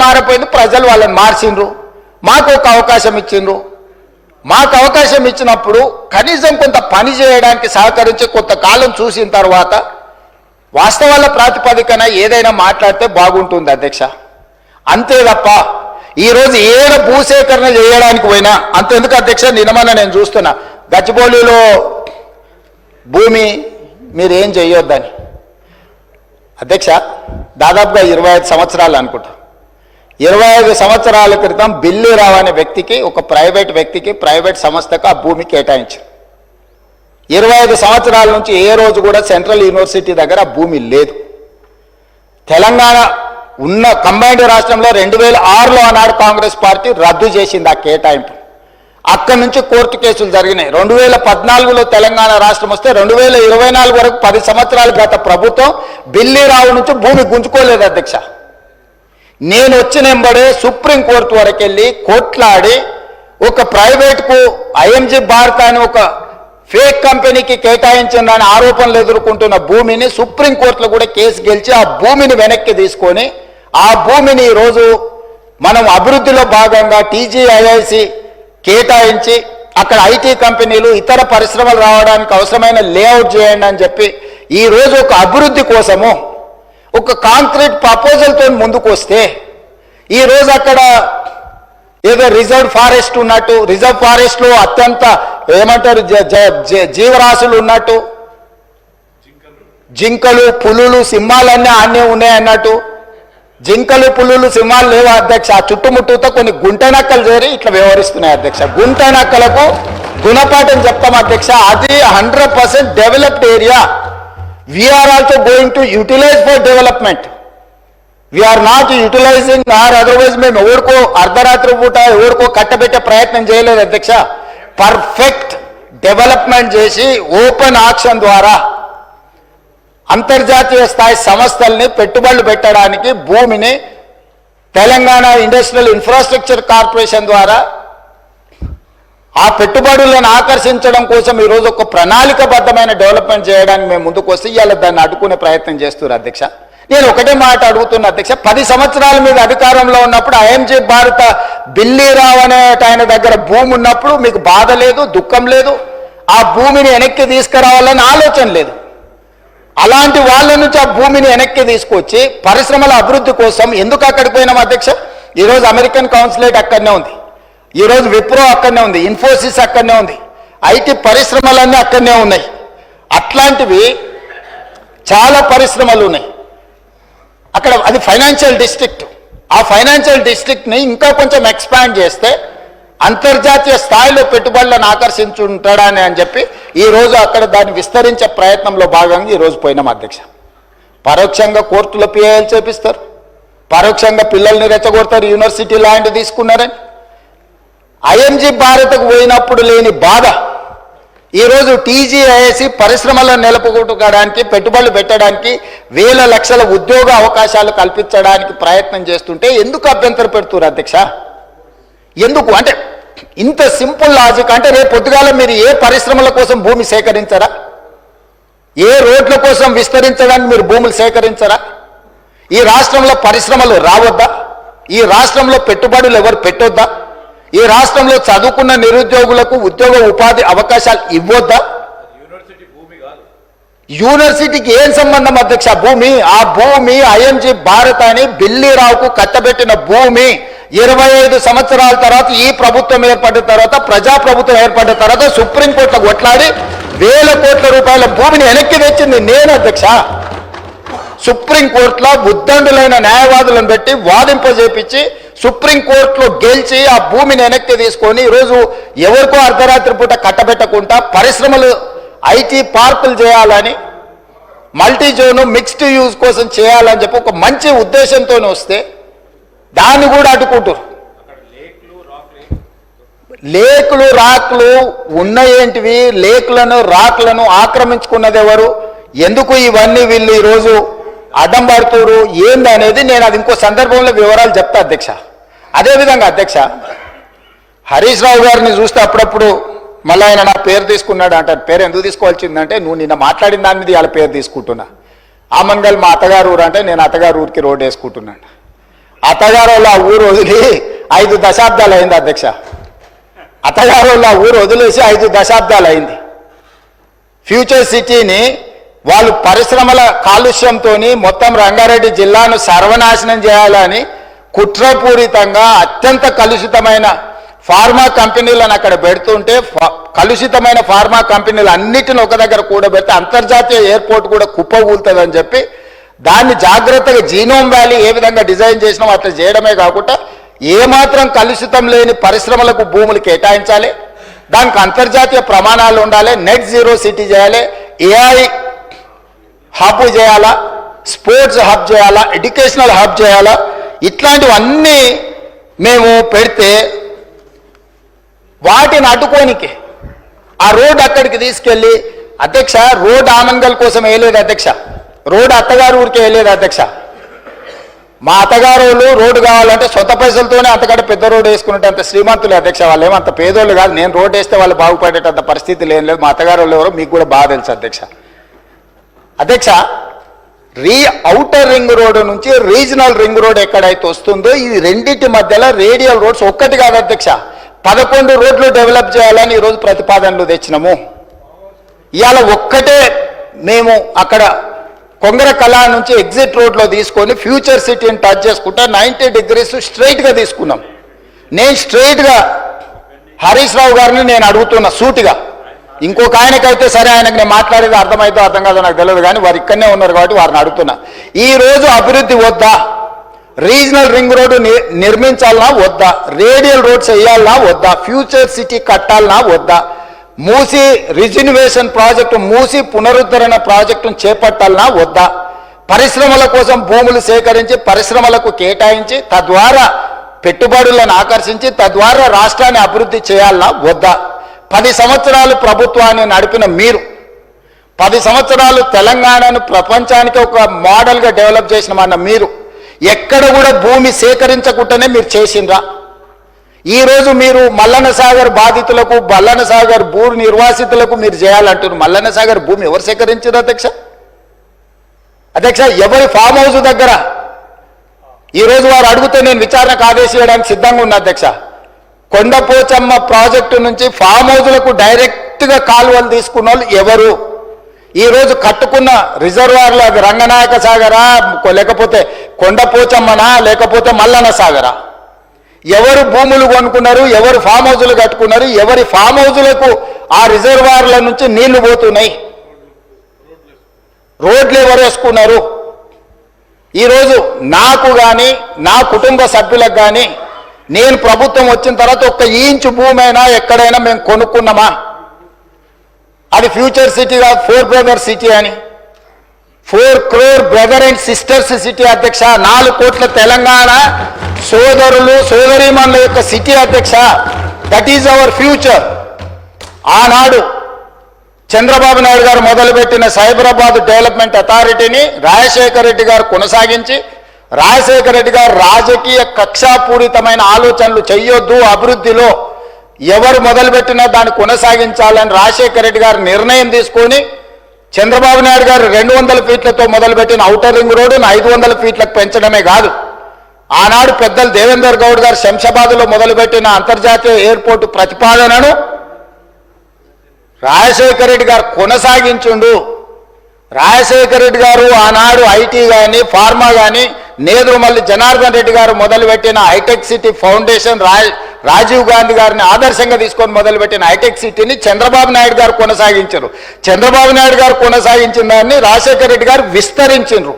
S1: మారిపోయింది. ప్రజలు వాళ్ళని మార్చిండ్రు. మాకు ఒక అవకాశం ఇచ్చిండ్రు. మాకు అవకాశం ఇచ్చినప్పుడు కనీసం కొంత పని చేయడానికి సహకరించి కొంతకాలం చూసిన తర్వాత వాస్తవాల ప్రాతిపదికన ఏదైనా మాట్లాడితే బాగుంటుంది అధ్యక్ష. అంతే తప్ప ఈరోజు ఏదో భూసేకరణ చేయడానికి పోయినా అంతెందుకు అధ్యక్ష. నిన్నమన్నా నేను చూస్తున్నా గచ్చిబౌలిలో భూమి మీరేం చేయొద్దని అధ్యక్ష. దాదాపుగా 25 సంవత్సరాలు అనుకుంటా. 25 సంవత్సరాల క్రితం బిల్లీరావు అనే వ్యక్తికి, ఒక ప్రైవేట్ వ్యక్తికి, ప్రైవేట్ సంస్థకు ఆ భూమి కేటాయించారు. 25 సంవత్సరాల నుంచి ఏ రోజు కూడా సెంట్రల్ యూనివర్సిటీ దగ్గర ఆ భూమి లేదు. తెలంగాణ ఉన్న కంబైన్డ్ రాష్ట్రంలో 2006లో ఆనాడు కాంగ్రెస్ పార్టీ రద్దు చేసింది ఆ కేటాయింపు. అక్కడి నుంచి కోర్టు కేసులు జరిగినాయి. 2014లో తెలంగాణ రాష్ట్రం వస్తే 2024 వరకు 10 సంవత్సరాలు గత ప్రభుత్వం బిల్లీరావు నుంచి భూమి గుంజుకోలేదు అధ్యక్ష. నేను వచ్చిన వెంబడే సుప్రీంకోర్టు వరకు వెళ్ళి కొట్లాడి ఒక ప్రైవేట్కు ఐఎంజీ భారత్ అని ఒక ఫేక్ కంపెనీకి కేటాయించిందని ఆరోపణలు ఎదుర్కొంటున్న భూమిని సుప్రీంకోర్టులో కూడా కేసు గెలిచి ఆ భూమిని వెనక్కి తీసుకొని ఆ భూమిని ఈరోజు మనం అభివృద్ధిలో భాగంగా టీజీఐఐసి కేటాయించి అక్కడ ఐటీ కంపెనీలు ఇతర పరిశ్రమలు రావడానికి అవసరమైన లేఅవుట్ చేయండి అని చెప్పి ఈరోజు ఒక అభివృద్ధి కోసము ఒక కాంక్రీట్ ప్రపోజల్తో ముందుకు వస్తే ఈరోజు అక్కడ ఏదో రిజర్వ్ ఫారెస్ట్ ఉన్నట్టు, రిజర్వ్ ఫారెస్ట్లో అత్యంత ఏమంటారు జీవరాశులు ఉన్నట్టు, జింకలు, పులులు, సింహాలన్నీ ఆన్నే ఉన్నాయి అన్నట్టు. జింకలు, పులులు, సింహాలు లేవు అధ్యక్ష. ఆ చుట్టుముట్టుతో కొన్ని గుంట నక్కలు చేరి ఇట్లా వ్యవహరిస్తున్నాయి అధ్యక్ష. గుంట నక్కలకు గుణపాఠం చెప్తాం అధ్యక్ష. అది 100% developed area. We are also going to utilize for development. We are not utilizing or otherwise మేము ఎవరికో అర్ధరాత్రి పూట ఎవరికో కట్టబెట్టే ప్రయత్నం చేయలేదు అధ్యక్ష. పర్ఫెక్ట్ డెవలప్మెంట్ చేసి ఓపెన్ ఆక్షన్ ద్వారా అంతర్జాతీయ స్థాయి సంస్థల్ని పెట్టుబడులు పెట్టడానికి భూమిని తెలంగాణ ఇండస్ట్రియల్ ఇన్ఫ్రాస్ట్రక్చర్ కార్పొరేషన్ ద్వారా ఆ పెట్టుబడులను ఆకర్షించడం కోసం ఈరోజు ఒక ప్రణాళికబద్ధమైన డెవలప్మెంట్ చేయడానికి మేము ముందుకు వస్తే ఇవాళ దాన్ని అడ్డుకునే ప్రయత్నం చేస్తున్నారు అధ్యక్ష. నేను ఒకటే మాట అడుగుతున్నా అధ్యక్ష, 10 సంవత్సరాల మీద అధికారంలో ఉన్నప్పుడు ఐఎంజీ భారత బిల్లీరావు అనే ఆయన దగ్గర భూమి ఉన్నప్పుడు మీకు బాధ లేదు, దుఃఖం లేదు, ఆ భూమిని వెనక్కి తీసుకురావాలని ఆలోచన లేదు. అలాంటి వాళ్ళ నుంచి ఆ భూమిని వెనక్కి తీసుకొచ్చి పరిశ్రమల అభివృద్ధి కోసం ఎందుకు అక్కడికి పోయినాం అధ్యక్ష? ఈరోజు అమెరికన్ కౌన్సిలేట్ అక్కడనే ఉంది, ఈరోజు విప్రో అక్కడనే ఉంది, ఇన్ఫోసిస్ అక్కడనే ఉంది, ఐటీ పరిశ్రమలన్నీ అక్కడనే ఉన్నాయి. అట్లాంటివి చాలా పరిశ్రమలు ఉన్నాయి అక్కడ. అది ఫైనాన్షియల్ డిస్ట్రిక్ట్. ఆ ఫైనాన్షియల్ డిస్ట్రిక్ట్ని ఇంకా కొంచెం ఎక్స్పాండ్ చేస్తే అంతర్జాతీయ స్థాయిలో పెట్టుబడులను ఆకర్షించుంటాడని అని చెప్పి ఈరోజు అక్కడ దాన్ని విస్తరించే ప్రయత్నంలో భాగంగా ఈరోజు పోయినాం అధ్యక్ష. పరోక్షంగా కోర్టులో పిఐఎల్ చేపిస్తారు, పరోక్షంగా పిల్లల్ని రెచ్చగొడతారు, యూనివర్సిటీ ల్యాండ్ తీసుకున్నారని. ఐఎంజీ భారత్కు పోయినప్పుడు లేని బాధ ఈరోజు టీజీఐఎస్సి పరిశ్రమలను నెలకొల్పడానికి పెట్టుబడులు పెట్టడానికి వేల లక్షల ఉద్యోగ అవకాశాలు కల్పించడానికి ప్రయత్నం చేస్తుంటే ఎందుకు అభ్యంతరం పెడుతున్నారు అధ్యక్ష? ఎందుకు అంటే ఇంత సింపుల్ లాజిక్. అంటే రేపు పొద్దుగాల మీరు ఏ పరిశ్రమల కోసం భూమి సేకరించరా? ఏ రోడ్ల కోసం విస్తరించడానికి మీరు భూములు సేకరించరా? ఈ రాష్ట్రంలో పరిశ్రమలు రావద్దా? ఈ రాష్ట్రంలో పెట్టుబడులు ఎవరు పెట్టొద్దా? ఈ రాష్ట్రంలో చదువుకున్న నిరుద్యోగులకు ఉద్యోగ ఉపాధి అవకాశాలు ఇవ్వొద్దా? యూనివర్సిటీకి ఏం సంబంధం అధ్యక్ష భూమి? ఆ భూమి ఐఎంజీ భారత్ అని బిల్లీరావుకు కట్టబెట్టిన భూమి 25 సంవత్సరాల తర్వాత ఈ ప్రభుత్వం ఏర్పడిన తర్వాత, ప్రజాప్రభుత్వం ఏర్పడిన తర్వాత సుప్రీంకోర్టులో కొట్లాడి వేల కోట్ల రూపాయల భూమిని వెనక్కి తెచ్చింది నేను అధ్యక్ష. సుప్రీంకోర్టులో ఉద్దండులైన న్యాయవాదులను పెట్టి వాదింపజేపించి సుప్రీంకోర్టులో గెలిచి ఆ భూమిని వెనక్కి తీసుకొని ఈరోజు ఎవరికో అర్ధరాత్రి పూట కట్టబెట్టకుండా పరిశ్రమలు ఐటీ పార్కులు చేయాలని, మల్టీ జోన్ మిక్స్డ్ యూజ్ కోసం చేయాలని చెప్పి ఒక మంచి ఉద్దేశంతో వస్తే దాన్ని కూడా అడ్డుకుంటారు. లేకులు రాక్లు ఉన్నాయేంటివి? లేకులను రాక్లను ఆక్రమించుకున్నది ఎవరు? ఎందుకు ఇవన్నీ వీళ్ళు ఈరోజు అడ్డం పడుతున్నారు ఏంది అనేది నేను అది ఇంకో సందర్భంలో వివరాలు చెప్తా అధ్యక్ష. అదేవిధంగా అధ్యక్ష, హరీష్ రావు గారిని చూస్తే అప్పుడప్పుడు మళ్ళీ ఆయన నా పేరు తీసుకున్నాడు అంటారు. పేరు ఎందుకు తీసుకోవాల్సిందంటే నువ్వు నిన్న మాట్లాడిన దాని మీద వాళ్ళ పేరు తీసుకుంటున్నా. ఆమన్గల్ మా అత్తగారు ఊరు అంటే నేను అత్తగారు ఊరికి రోడ్డు వేసుకుంటున్నాను. అత్తగారు వాళ్ళ ఊరు వదిలి 5 దశాబ్దాలు అయింది అధ్యక్ష. అత్తగారు వాళ్ళ ఊరు వదిలేసి 5 దశాబ్దాలు అయింది. ఫ్యూచర్ సిటీని వాళ్ళు పరిశ్రమల కాలుష్యంతో మొత్తం రంగారెడ్డి జిల్లాను సర్వనాశనం చేయాలని కుట్రపూరితంగా అత్యంత కలుషితమైన ఫార్మా కంపెనీలను అక్కడ పెడుతుంటే కలుషితమైన ఫార్మా కంపెనీలు అన్నిటిని ఒక దగ్గర కూడబెడితే అంతర్జాతీయ ఎయిర్పోర్ట్ కూడా కుప్పకూలుతుందని చెప్పి దాన్ని జాగ్రత్తగా జీనోమ్ వ్యాలీ ఏ విధంగా డిజైన్ చేసినామో అట్లా చేయడమే కాకుండా ఏమాత్రం కలుషితం లేని పరిశ్రమలకు భూములు కేటాయించాలి, దానికి అంతర్జాతీయ ప్రమాణాలు ఉండాలి, నెట్ జీరో సిటీ చేయాలి, ఏఐ హబ్ చేయాలా, స్పోర్ట్స్ హబ్ చేయాలా, ఎడ్యుకేషనల్ హబ్ చేయాలా, ఇట్లాంటివన్నీ మేము పెడితే వాటిని అడ్డుకోనికి ఆ రోడ్ అక్కడికి తీసుకెళ్ళి అధ్యక్ష రోడ్ ఆమన్గల్ కోసం వేయలేదు అధ్యక్ష, రోడ్డు అత్తగారు ఊరికి వేయలేదు అధ్యక్ష. మా అత్తగారు రోడ్డు కావాలంటే సొంత పైసలతోనే అంతకంటే పెద్ద రోడ్డు వేసుకున్నట్టు అంత శ్రీమంతులు అధ్యక్ష. వాళ్ళు ఏమంత పేదోళ్ళు కాదు. నేను రోడ్డు వేస్తే వాళ్ళు బాగుపడేటంత పరిస్థితి ఏం లేదు. మా అత్తగారు ఎవరో మీకు కూడా బాగా తెలుసు అధ్యక్ష. అధ్యక్ష ఔటర్ రింగ్ రోడ్డు నుంచి రీజనల్ రింగ్ రోడ్ ఎక్కడైతే వస్తుందో ఈ రెండింటి మధ్యలో రేడియల్ రోడ్స్ ఒక్కటి కాదు అధ్యక్ష, 11 రోడ్లు డెవలప్ చేయాలని ఈరోజు ప్రతిపాదనలు తెచ్చినాము. ఇవాళ ఒక్కటే మేము అక్కడ కొంగర కళా నుంచి ఎగ్జిట్ రోడ్లో తీసుకొని ఫ్యూచర్ సిటీని టచ్ చేసుకుంటా 90 డిగ్రీస్ స్ట్రైట్గా తీసుకున్నాం. నేను స్ట్రైట్గా హరీష్ రావు గారిని నేను అడుగుతున్నా సూటిగా, ఇంకొక ఆయనకైతే సరే ఆయనకు నేను మాట్లాడేది అర్థమైతే అర్థం కాదో నాకు తెలియదు కానీ వారు ఇక్కడనే ఉన్నారు కాబట్టి వారిని అడుగుతున్నా. ఈరోజు అభివృద్ధి వద్దా? రీజనల్ రింగ్ రోడ్డు నిర్మించాలన్నా వద్దా? రేడియల్ రోడ్స్ వేయాలన్నా వద్దా? ఫ్యూచర్ సిటీ కట్టాలన్నా వద్దా? మూసి రిజిన్యువేషన్ ప్రాజెక్టు, మూసి పునరుద్ధరణ ప్రాజెక్టును చేపట్టాలనా వద్దా? పరిశ్రమల కోసం భూములు సేకరించి పరిశ్రమలకు కేటాయించి తద్వారా పెట్టుబడులను ఆకర్షించి తద్వారా రాష్ట్రాన్ని అభివృద్ధి చేయాలనా వద్దా? 10 సంవత్సరాలు ప్రభుత్వాన్ని నడిపిన మీరు, 10 సంవత్సరాలు తెలంగాణను ప్రపంచానికి ఒక మోడల్గా డెవలప్ చేసిన మన మీరు ఎక్కడ కూడా భూమి సేకరించకుండానే మీరు చేసిండ్రా? ఈరోజు మీరు మల్లన్న సాగర్ బాధితులకు, మల్లన్న సాగర్ భూ నిర్వాసితులకు మీరు చేయాలంటున్నారు. మల్లన్న సాగర్ భూమి ఎవరు సేకరించారు అధ్యక్ష? అధ్యక్ష, ఎవరి ఫామ్ హౌస్ దగ్గర ఈరోజు వారు అడిగితే నేను విచారణకు ఆదేశించడానికి సిద్ధంగా ఉన్నా అధ్యక్ష. కొండపోచమ్మ ప్రాజెక్టు నుంచి ఫామ్ హౌస్లకు డైరెక్ట్గా కాలువలు తీసుకున్న వాళ్ళు ఎవరు? ఈరోజు కట్టుకున్న రిజర్వాయర్లు అది రంగనాయక సాగరా, లేకపోతే కొండపోచమ్మనా, లేకపోతే మల్లన్న సాగరా? ఎవరు భూములు కొనుక్కున్నారు? ఎవరు ఫామ్ హౌజులు కట్టుకున్నారు? ఎవరి ఫామ్ హౌజులకు ఆ రిజర్వాయర్ల నుంచి నీళ్లు పోతున్నాయి? రోడ్లు ఎవరు వేసుకున్నారు? ఈరోజు నాకు కానీ నా కుటుంబ సభ్యులకు కానీ నేను ప్రభుత్వం వచ్చిన తర్వాత 1 ఇంచు భూమి అయినా ఎక్కడైనా మేము కొనుక్కున్నామా? అది ఫ్యూచర్ సిటీ కాదు, 4 బ్రదర్ సిటీ అని, 4 crore brother and sisters city అధ్యక్ష. 4 కోట్ల తెలంగాణ సోదరులు సోదరీమణుల యొక్క సిటీ అధ్యక్ష. That is our future. ఆనాడు చంద్రబాబు నాయుడు గారు మొదలుపెట్టిన సైబరాబాద్ డెవలప్మెంట్ అథారిటీని రాజశేఖర రెడ్డి గారు కొనసాగించి, రాజశేఖర రెడ్డి గారు రాజకీయ కక్షాపూరితమైన ఆలోచనలు చెయ్యొద్దు, అభివృద్ధిలో ఎవరు మొదలుపెట్టినా దాన్ని కొనసాగించాలని రాజశేఖర రెడ్డి గారు నిర్ణయం తీసుకొని చంద్రబాబు నాయుడు గారు 200 ఫీట్లతో మొదలుపెట్టిన ఔటర్ రింగ్ రోడ్డును 500 ఫీట్లకు పెంచడమే కాదు, ఆనాడు పెద్దలు దేవేందర్ గౌడ్ గారు శంషాబాద్లో మొదలుపెట్టిన అంతర్జాతీయ ఎయిర్పోర్టు ప్రతిపాదనను రాజశేఖర రెడ్డి గారు కొనసాగించుండు. రాజశేఖర రెడ్డి గారు ఆనాడు ఐటీ కానీ ఫార్మా కానీ నేదురుమల్లి జనార్దన్ రెడ్డి గారు మొదలుపెట్టిన hi-tech city foundation, Rajiv Gandhi గారిని ఆదర్శంగా తీసుకొని మొదలుపెట్టిన హైటెక్ సిటీని చంద్రబాబు నాయుడు గారు కొనసాగించారు. చంద్రబాబు నాయుడు గారు కొనసాగించిన దాన్ని రాజశేఖర రెడ్డి గారు విస్తరించారు.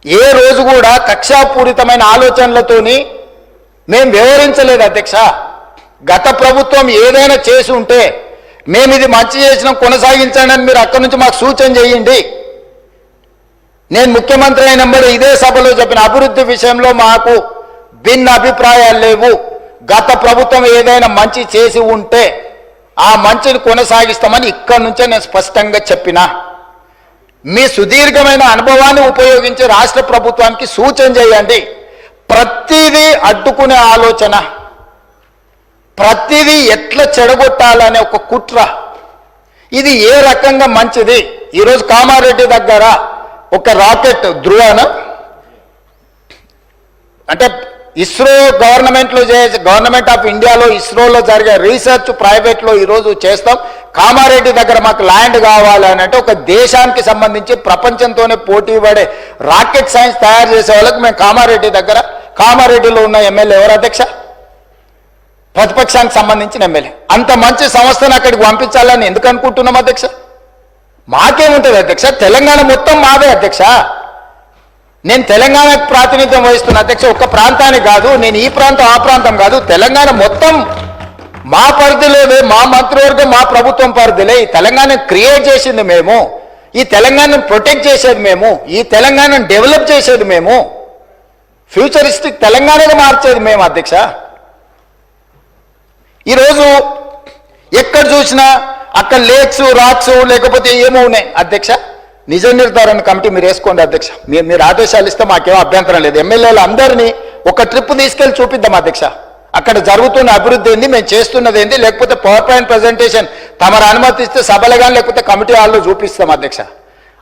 S1: ఏ రోజు కూడా కక్షాపూరితమైన ఆలోచనలతోని మేము వ్యవహరించలేదు అధ్యక్ష. గత ప్రభుత్వం ఏదైనా చేసి ఉంటే మేము ఇది మంచి చేసినాం కొనసాగించండి అని మీరు అక్కడి నుంచి మాకు సూచన చేయండి. నేను ముఖ్యమంత్రి అయినప్పుడు ఇదే సభలో చెప్పిన అభివృద్ధి విషయంలో మాకు భిన్న అభిప్రాయాలు లేవు. గత ప్రభుత్వం ఏదైనా మంచి చేసి ఉంటే ఆ మంచిని కొనసాగిస్తామని ఇక్కడి నుంచే నేను స్పష్టంగా చెప్పిన. మీ సుదీర్ఘమైన అనుభవాన్ని ఉపయోగించి రాష్ట్ర ప్రభుత్వానికి సూచన చేయండి. ప్రతిదీ అడ్డుకునే ఆలోచన, ప్రతిదీ ఎట్లా చెడగొట్టాలనే ఒక కుట్ర, ఇది ఏ రకంగా మంచిది? ఈరోజు కామారెడ్డి దగ్గర ఒక రాకెట్ ధృవను అంటే ఇస్రో గవర్నమెంట్ ఆఫ్ ఇండియాలో ఇస్రోలో జరిగే రీసెర్చ్ ప్రైవేట్లో ఈరోజు చేస్తాం. కామారెడ్డి దగ్గర మాకు ల్యాండ్ కావాలని అంటే ఒక దేశానికి సంబంధించి ప్రపంచంతోనే పోటీ పడే రాకెట్ సైన్స్ తయారు చేసే వాళ్ళకి మేము కామారెడ్డిలో ఉన్న ఎమ్మెల్యే ఎవరు అధ్యక్ష? ప్రతిపక్షానికి సంబంధించిన ఎమ్మెల్యే. అంత మంచి సంస్థను అక్కడికి పంపించాలని ఎందుకు అనుకుంటున్నాం అధ్యక్ష? మాకేముంటుంది అధ్యక్ష? తెలంగాణ మొత్తం మాదే అధ్యక్ష. నేను తెలంగాణకు ప్రాతినిధ్యం వహిస్తున్న అధ్యక్ష. ఒక్క ప్రాంతానికి కాదు, నేను ఈ ప్రాంతం ఆ ప్రాంతం కాదు, తెలంగాణ మొత్తం మా పరిధిలోనే, మా మంత్రివర్గం మా ప్రభుత్వం పరిధిలే. ఈ తెలంగాణను క్రియేట్ చేసింది మేము, ఈ తెలంగాణను ప్రొటెక్ట్ చేసేది మేము, ఈ తెలంగాణను డెవలప్ చేసేది మేము, ఫ్యూచరిస్టిక్ తెలంగాణగా మార్చేది మేము అధ్యక్ష. ఈరోజు ఎక్కడ చూసినా అక్కడ లేక్స్ రాక్స్ లేకపోతే ఏమో ఉన్నాయి అధ్యక్ష. నిజ నిర్ధారణ కమిటీ మీరు వేసుకోండి అధ్యక్ష. మీరు ఆదేశాలు ఇస్తే మాకేమో అభ్యంతరం లేదు. ఎమ్మెల్యేలు అందరినీ ఒక ట్రిప్ తీసుకెళ్లి చూపిద్దాం అధ్యక్ష. అక్కడ జరుగుతున్న అభివృద్ధి ఏంది, మేము చేస్తున్నది ఏంది, లేకపోతే పవర్ పాయింట్ ప్రజెంటేషన్ తమరు అనుమతిస్తే సభలు కానీ లేకపోతే కమిటీ హాల్లో చూపిస్తాం అధ్యక్ష.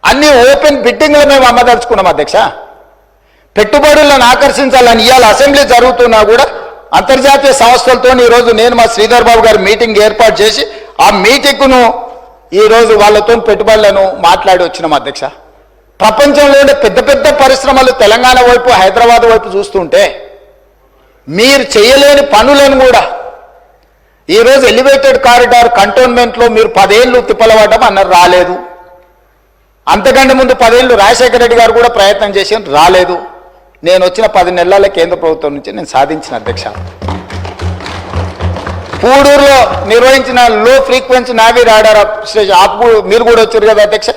S1: అన్ని ఓపెన్ బిడ్డింగ్లో మేము అమ్మదలుచుకున్నాం అధ్యక్ష. పెట్టుబడులను ఆకర్షించాలని ఇవాళ అసెంబ్లీ జరుగుతున్నా కూడా అంతర్జాతీయ సంస్థలతో ఈరోజు నేను మా శ్రీధర్ బాబు గారు మీటింగ్ ఏర్పాటు చేసి ఆ మీటింగ్ను ఈరోజు వాళ్ళతో పెట్టుబడులను మాట్లాడి వచ్చినాం అధ్యక్ష. ప్రపంచంలోనే పెద్ద పెద్ద పరిశ్రమలు తెలంగాణ వైపు హైదరాబాద్ వైపు చూస్తుంటే మీరు చేయలేని పనులను కూడా ఈరోజు ఎలివేటెడ్ కారిడార్ కంటోన్మెంట్లో మీరు 10 ఏళ్ళు తిప్పలవడం అన్నారు, రాలేదు. అంతకంటే ముందు 10 ఏళ్ళు రాజశేఖర రెడ్డి గారు కూడా ప్రయత్నం చేసి రాలేదు. నేను వచ్చిన 10 నెలల కేంద్ర ప్రభుత్వం నుంచి నేను సాధించిన అధ్యక్ష. పూడూరులో నిర్వహించిన లో ఫ్రీక్వెన్సీ నావీ రాడార్ స్టేషన్ మీరు కూడా వచ్చారు కదా అధ్యక్ష.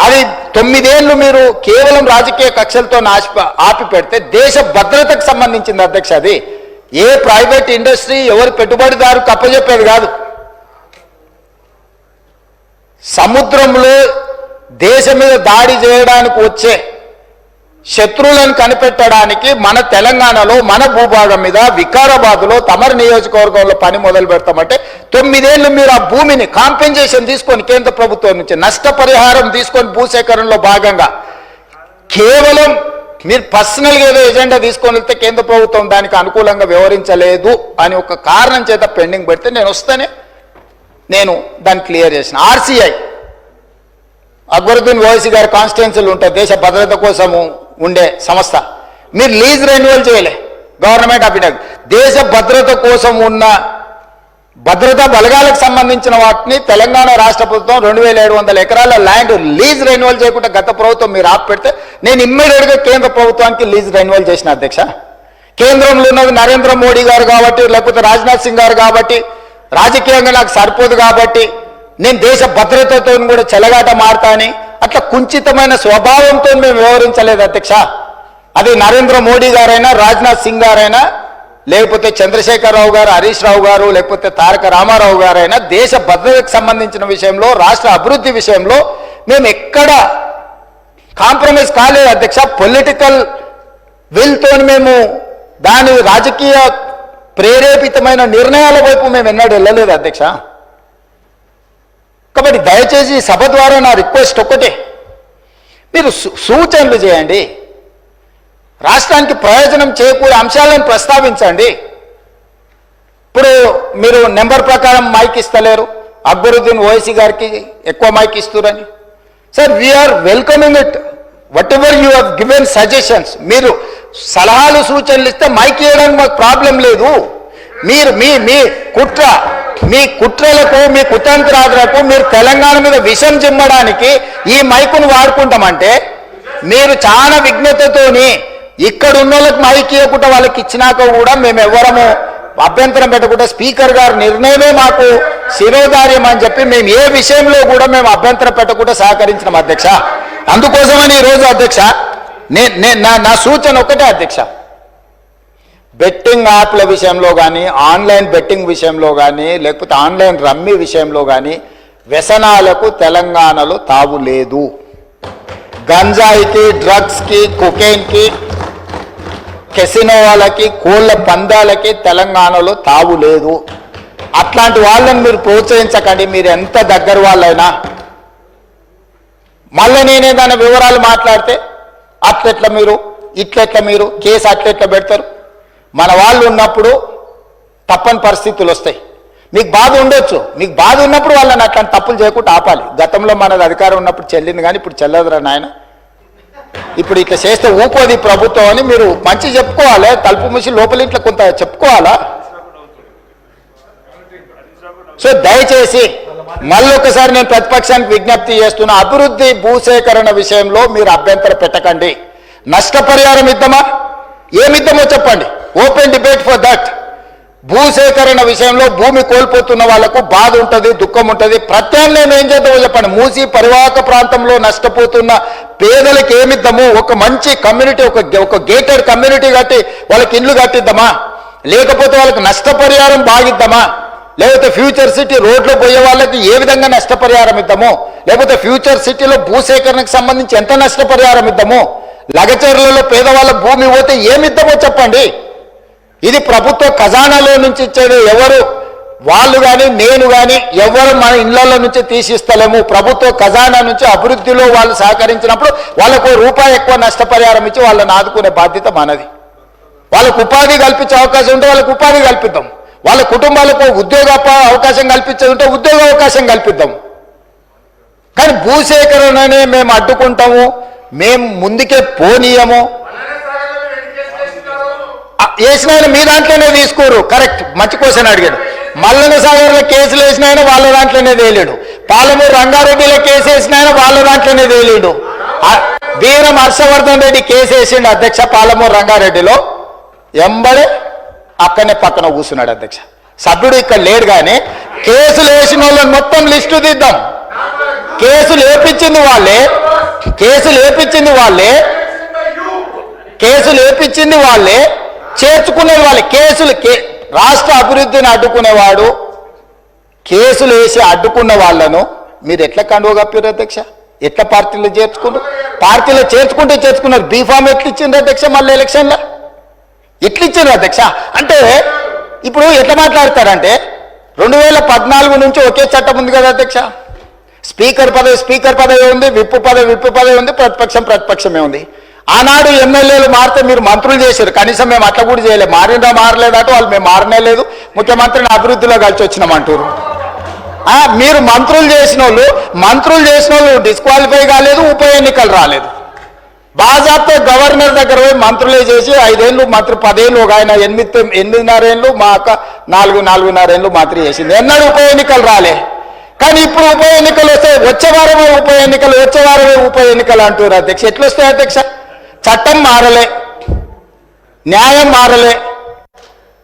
S1: అది 9 ఏళ్ళు మీరు కేవలం రాజకీయ కక్షలతో ఆపి పెడితే దేశ భద్రతకు సంబంధించింది అధ్యక్ష. అది ఏ ప్రైవేట్ ఇండస్ట్రీ ఎవరు పెట్టుబడిదారు కప్పజెప్పేది కాదు. సముద్రంలో దేశం మీద దాడి చేయడానికి వచ్చే శత్రువులను కనిపెట్టడానికి మన తెలంగాణలో మన భూభాగం మీద వికారాబాద్లో తమరు నియోజకవర్గంలో పని మొదలు పెడతామంటే 9 ఏళ్ళు మీరు ఆ భూమిని కాంపెన్సేషన్ తీసుకొని కేంద్ర ప్రభుత్వం నుంచి నష్టపరిహారం తీసుకొని భూసేకరణలో భాగంగా కేవలం మీరు పర్సనల్గా ఏదో ఎజెండా తీసుకొని వెళ్తే కేంద్ర ప్రభుత్వం దానికి అనుకూలంగా వ్యవహరించలేదు అని ఒక కారణం చేత పెండింగ్ పెడితే నేను దాన్ని క్లియర్ చేసిన. ఆర్సీఐ అక్బరుద్దీన్ ఓవైసీ గారి కాన్స్టిట్యున్సీలు ఉంటాయి, దేశ భద్రత కోసము ఉండే సంస్థ. మీరు లీజ్ రెన్యువల్ చేయలే. గవర్నమెంట్ ఆఫ్ ఇండియా దేశ భద్రత కోసం ఉన్న భద్రతా బలగాలకు సంబంధించిన వాటిని తెలంగాణ రాష్ట్ర ప్రభుత్వం 2700 ఎకరాల ల్యాండ్ లీజ్ రెన్యువల్ చేయకుండా గత ప్రభుత్వం మీరు ఆపి పెడితే నేను ఇమ్మీడియట్గా కేంద్ర ప్రభుత్వానికి లీజ్ రెన్యువల్ చేసిన అధ్యక్ష. కేంద్రంలో ఉన్నది నరేంద్ర మోడీ గారు కాబట్టి, లేకపోతే రాజ్నాథ్ సింగ్ గారు కాబట్టి, రాజకీయంగా నాకు సరిపోదు కాబట్టి నేను దేశ భద్రతతో కూడా చెలగాట మారతాని అట్లా కుంచితమైన స్వభావంతో మేము వ్యవహరించలేదు అధ్యక్ష. అది నరేంద్ర మోడీ గారైనా, రాజ్నాథ్ సింగ్ గారైనా, లేకపోతే చంద్రశేఖరరావు గారు, హరీష్ రావు గారు, లేకపోతే తారక రామారావు గారైనా దేశ భద్రతకు సంబంధించిన విషయంలో, రాష్ట్ర అభివృద్ధి విషయంలో మేము ఎక్కడ కాంప్రమైజ్ కాలేదు అధ్యక్ష. పొలిటికల్ విల్తో మేము దాని రాజకీయ ప్రేరేపితమైన నిర్ణయాల వైపు మేము ఎన్నడూ వెళ్ళలేదు అధ్యక్ష. కాబట్టి దయచేసి సభ ద్వారా నా రిక్వెస్ట్ ఒక్కటే, మీరు సూచనలు చేయండి, రాష్ట్రానికి ప్రయోజనం చేకూరే అంశాలను ప్రస్తావించండి. ఇప్పుడు మీరు నెంబర్ ప్రకారం మైక్ ఇస్తలేరు, అక్బరుద్దీన్ ఓవైసీ గారికి ఎక్కువ మైక్ ఇస్తురని. Sir, we're welcoming it, whatever you have given suggestions. మీరు సలహాలు సూచనలు ఇస్తే మైక్ ఇవ్వడానికి మాకు ప్రాబ్లం లేదు. మీరు మీ కుట్రలకు, మీ కుతంత్రాలకు మీరు తెలంగాణ మీద విషం చిమ్మడానికి ఈ మైకును వాడుకుంటామంటే మీరు చాలా విఘ్నతతోని ఇక్కడ ఉన్న వాళ్ళకి మైక్ ఇవ్వకుండా వాళ్ళకి ఇచ్చినాక కూడా మేము ఎవరము అభ్యంతరం పెట్టకుండా స్పీకర్ గారి నిర్ణయమే మాకు శిరోధార్యం అని చెప్పి మేము ఏ విషయంలో కూడా మేము అభ్యంతరం పెట్టకుండా సహకరించినాం అధ్యక్ష. అందుకోసమని ఈరోజు అధ్యక్ష నా సూచన ఒకటే అధ్యక్ష, బెట్టింగ్ యాప్ల విషయంలో కానీ, ఆన్లైన్ బెట్టింగ్ విషయంలో కానీ, లేకపోతే ఆన్లైన్ రమ్మీ విషయంలో కానీ వ్యసనాలకు తెలంగాణలో తావు లేదు. గంజాయికి, డ్రగ్స్కి, కొకైన్కి, కెసినో వాళ్ళకి, కోళ్ళ పందాలకి తెలంగాణలో తావు లేదు. అట్లాంటి వాళ్ళని మీరు ప్రోత్సహించకండి, మీరు ఎంత దగ్గర వాళ్ళైనా. మళ్ళీ నేనే దాని వివరాలు మాట్లాడితే అట్లెట్లా మీరు, ఇట్లెట్లా మీరు, కేసు అట్లెట్లా పెడతారు. మన వాళ్ళు ఉన్నప్పుడు తప్పని పరిస్థితులు వస్తాయి. మీకు బాధ ఉండొచ్చు, మీకు బాధ ఉన్నప్పుడు వాళ్ళని అట్లాంటి తప్పులు చేయకుండా ఆపాలి. గతంలో మనది అధికారం ఉన్నప్పుడు చెల్లింది కానీ ఇప్పుడు చెల్లదురా నాయన. ఇప్పుడు ఇట్లా చేస్తే ఊపోది ప్రభుత్వం అని మీరు మంచి చెప్పుకోవాలి, తలుపు మూసి లోపలింట్లో కొంత చెప్పుకోవాలా. సో దయచేసి మళ్ళొకసారి నేను ప్రతిపక్షానికి విజ్ఞప్తి చేస్తున్నా, అభివృద్ధి భూసేకరణ విషయంలో మీరు అభ్యంతరం పెట్టకండి. నష్టపరిహారం ఇద్దామా, ఏమిద్దామో చెప్పండి, ఓపెన్ డిబేట్ ఫర్ దట్. భూసేకరణ విషయంలో భూమి కోల్పోతున్న వాళ్లకు బాధ ఉంటుంది, దుఃఖం ఉంటుంది. ప్రత్యామ్నాయం ఏం చేద్దామో చెప్పండి. మూసి పరివాహక ప్రాంతంలో నష్టపోతున్న పేదలకు ఏమిద్దాము, ఒక మంచి కమ్యూనిటీ, ఒక గేటెడ్ కమ్యూనిటీ కట్టి వాళ్ళకి ఇల్లు కట్టిద్దామా, లేకపోతే వాళ్ళకి నష్టపరిహారం బాగిద్దామా, లేకపోతే ఫ్యూచర్ సిటీ రోడ్లో పోయే వాళ్ళకి ఏ విధంగా నష్టపరిహారం ఇద్దాము, లేకపోతే ఫ్యూచర్ సిటీలో భూసేకరణకు సంబంధించి ఎంత నష్టపరిహారం ఇద్దాము, లగచర్లలో పేదవాళ్ళ భూమి పోతే ఏమిద్దామో చెప్పండి. ఇది ప్రభుత్వ ఖజానాలో నుంచి ఇచ్చేది ఎవరు, వాళ్ళు కానీ నేను కానీ ఎవరు మన ఇళ్లలో నుంచి తీసిస్తలేము. ప్రభుత్వ ఖజానా నుంచి అభివృద్ధిలో వాళ్ళు సహకరించినప్పుడు వాళ్ళకు రూపాయి ఎక్కువ నష్టపరిహారం ఇచ్చి వాళ్ళని ఆదుకునే బాధ్యత మనది. వాళ్ళకు ఉపాధి కల్పించే అవకాశం ఉంటే వాళ్ళకు ఉపాధి కల్పిద్దాం, వాళ్ళ కుటుంబాలకు ఉద్యోగ అవకాశం కల్పించేది ఉంటే ఉద్యోగ అవకాశం కల్పిద్దాం. కానీ భూసేకరణనే మేము అడ్డుకుంటాము, మేము ముందుకే పోనీయము. వేసిన మీ దాంట్లోనే తీసుకోరు, కరెక్ట్, మంచి క్వశ్చన్ అడిగాడు. మల్లన్న సాగర్లో కేసులు వేసిన ఆయన వాళ్ళ దాంట్లోనే తేలేడు, పాలమూరు రంగారెడ్డిలో కేసు వేసిన ఆయన వాళ్ళ దాంట్లోనే తేలేడు. వీరం హర్షవర్ధన్ రెడ్డి కేసు వేసిండు అధ్యక్ష పాలమూరు రంగారెడ్డిలో, ఎంబడే అక్కడనే పక్కన కూర్చున్నాడు అధ్యక్ష. సభ్యుడు ఇక్కడ లేడు, కానీ కేసులు వేసిన వాళ్ళని మొత్తం లిస్టు తీద్దాం. కేసులు వేపించింది వాళ్ళే, కేసులు వేపించింది వాళ్ళే, కేసులు వేపించింది వాళ్ళే, చేర్చుకునేది వాళ్ళే. రాష్ట్ర అభివృద్ధిని అడ్డుకునేవాడు కేసులు వేసి అడ్డుకున్న వాళ్ళను మీరు ఎట్లా కండువ కప్పారు అధ్యక్ష? ఎట్లా పార్టీలో చేర్చుకున్నారు? పార్టీలో చేర్చుకున్నారు. బీఫామ్ ఎట్లా ఇచ్చిండ్రు అధ్యక్ష? మళ్ళీ ఎలక్షన్లో ఎట్లా ఇచ్చిండ్రు అధ్యక్ష? అంటే ఇప్పుడు ఎట్లా మాట్లాడతారంటే 2014 నుంచి ఒకే చట్టం ఉంది కదా అధ్యక్ష. స్పీకర్ పదవి ఉంది, విప్పు పదవి ఉంది, ప్రతిపక్షమే ఉంది. ఆనాడు ఎమ్మెల్యేలు మారితే మీరు మంత్రులు చేశారు, కనీసం మేము అట్లా కూడా చేయలేదు. మారలేదట వాళ్ళు, మేము మారనే లేదు, ముఖ్యమంత్రిని అభివృద్ధిలో కలిసి వచ్చినామంటారు. మీరు మంత్రులు చేసిన వాళ్ళు డిస్క్వాలిఫై కాలేదు, ఉప ఎన్నికలు రాలేదు. బాజాబ్తో గవర్నర్ దగ్గర పోయి మంత్రులే చేసి 5 ఏళ్ళు మంత్రి, 10 ఏళ్ళు, ఒక ఆయన 8.5 ఏళ్ళు, మా అక్క 4.5 ఏళ్ళు మంత్రి చేసింది. ఎన్నడూ ఉప ఎన్నికలు రాలే. కానీ ఇప్పుడు ఉప ఎన్నికలు వస్తే వచ్చే వారమే ఉప ఎన్నికలు అంటారు అధ్యక్ష. ఎట్లా వస్తాయి అధ్యక్ష? చట్టం మారలే, న్యాయం మారలే,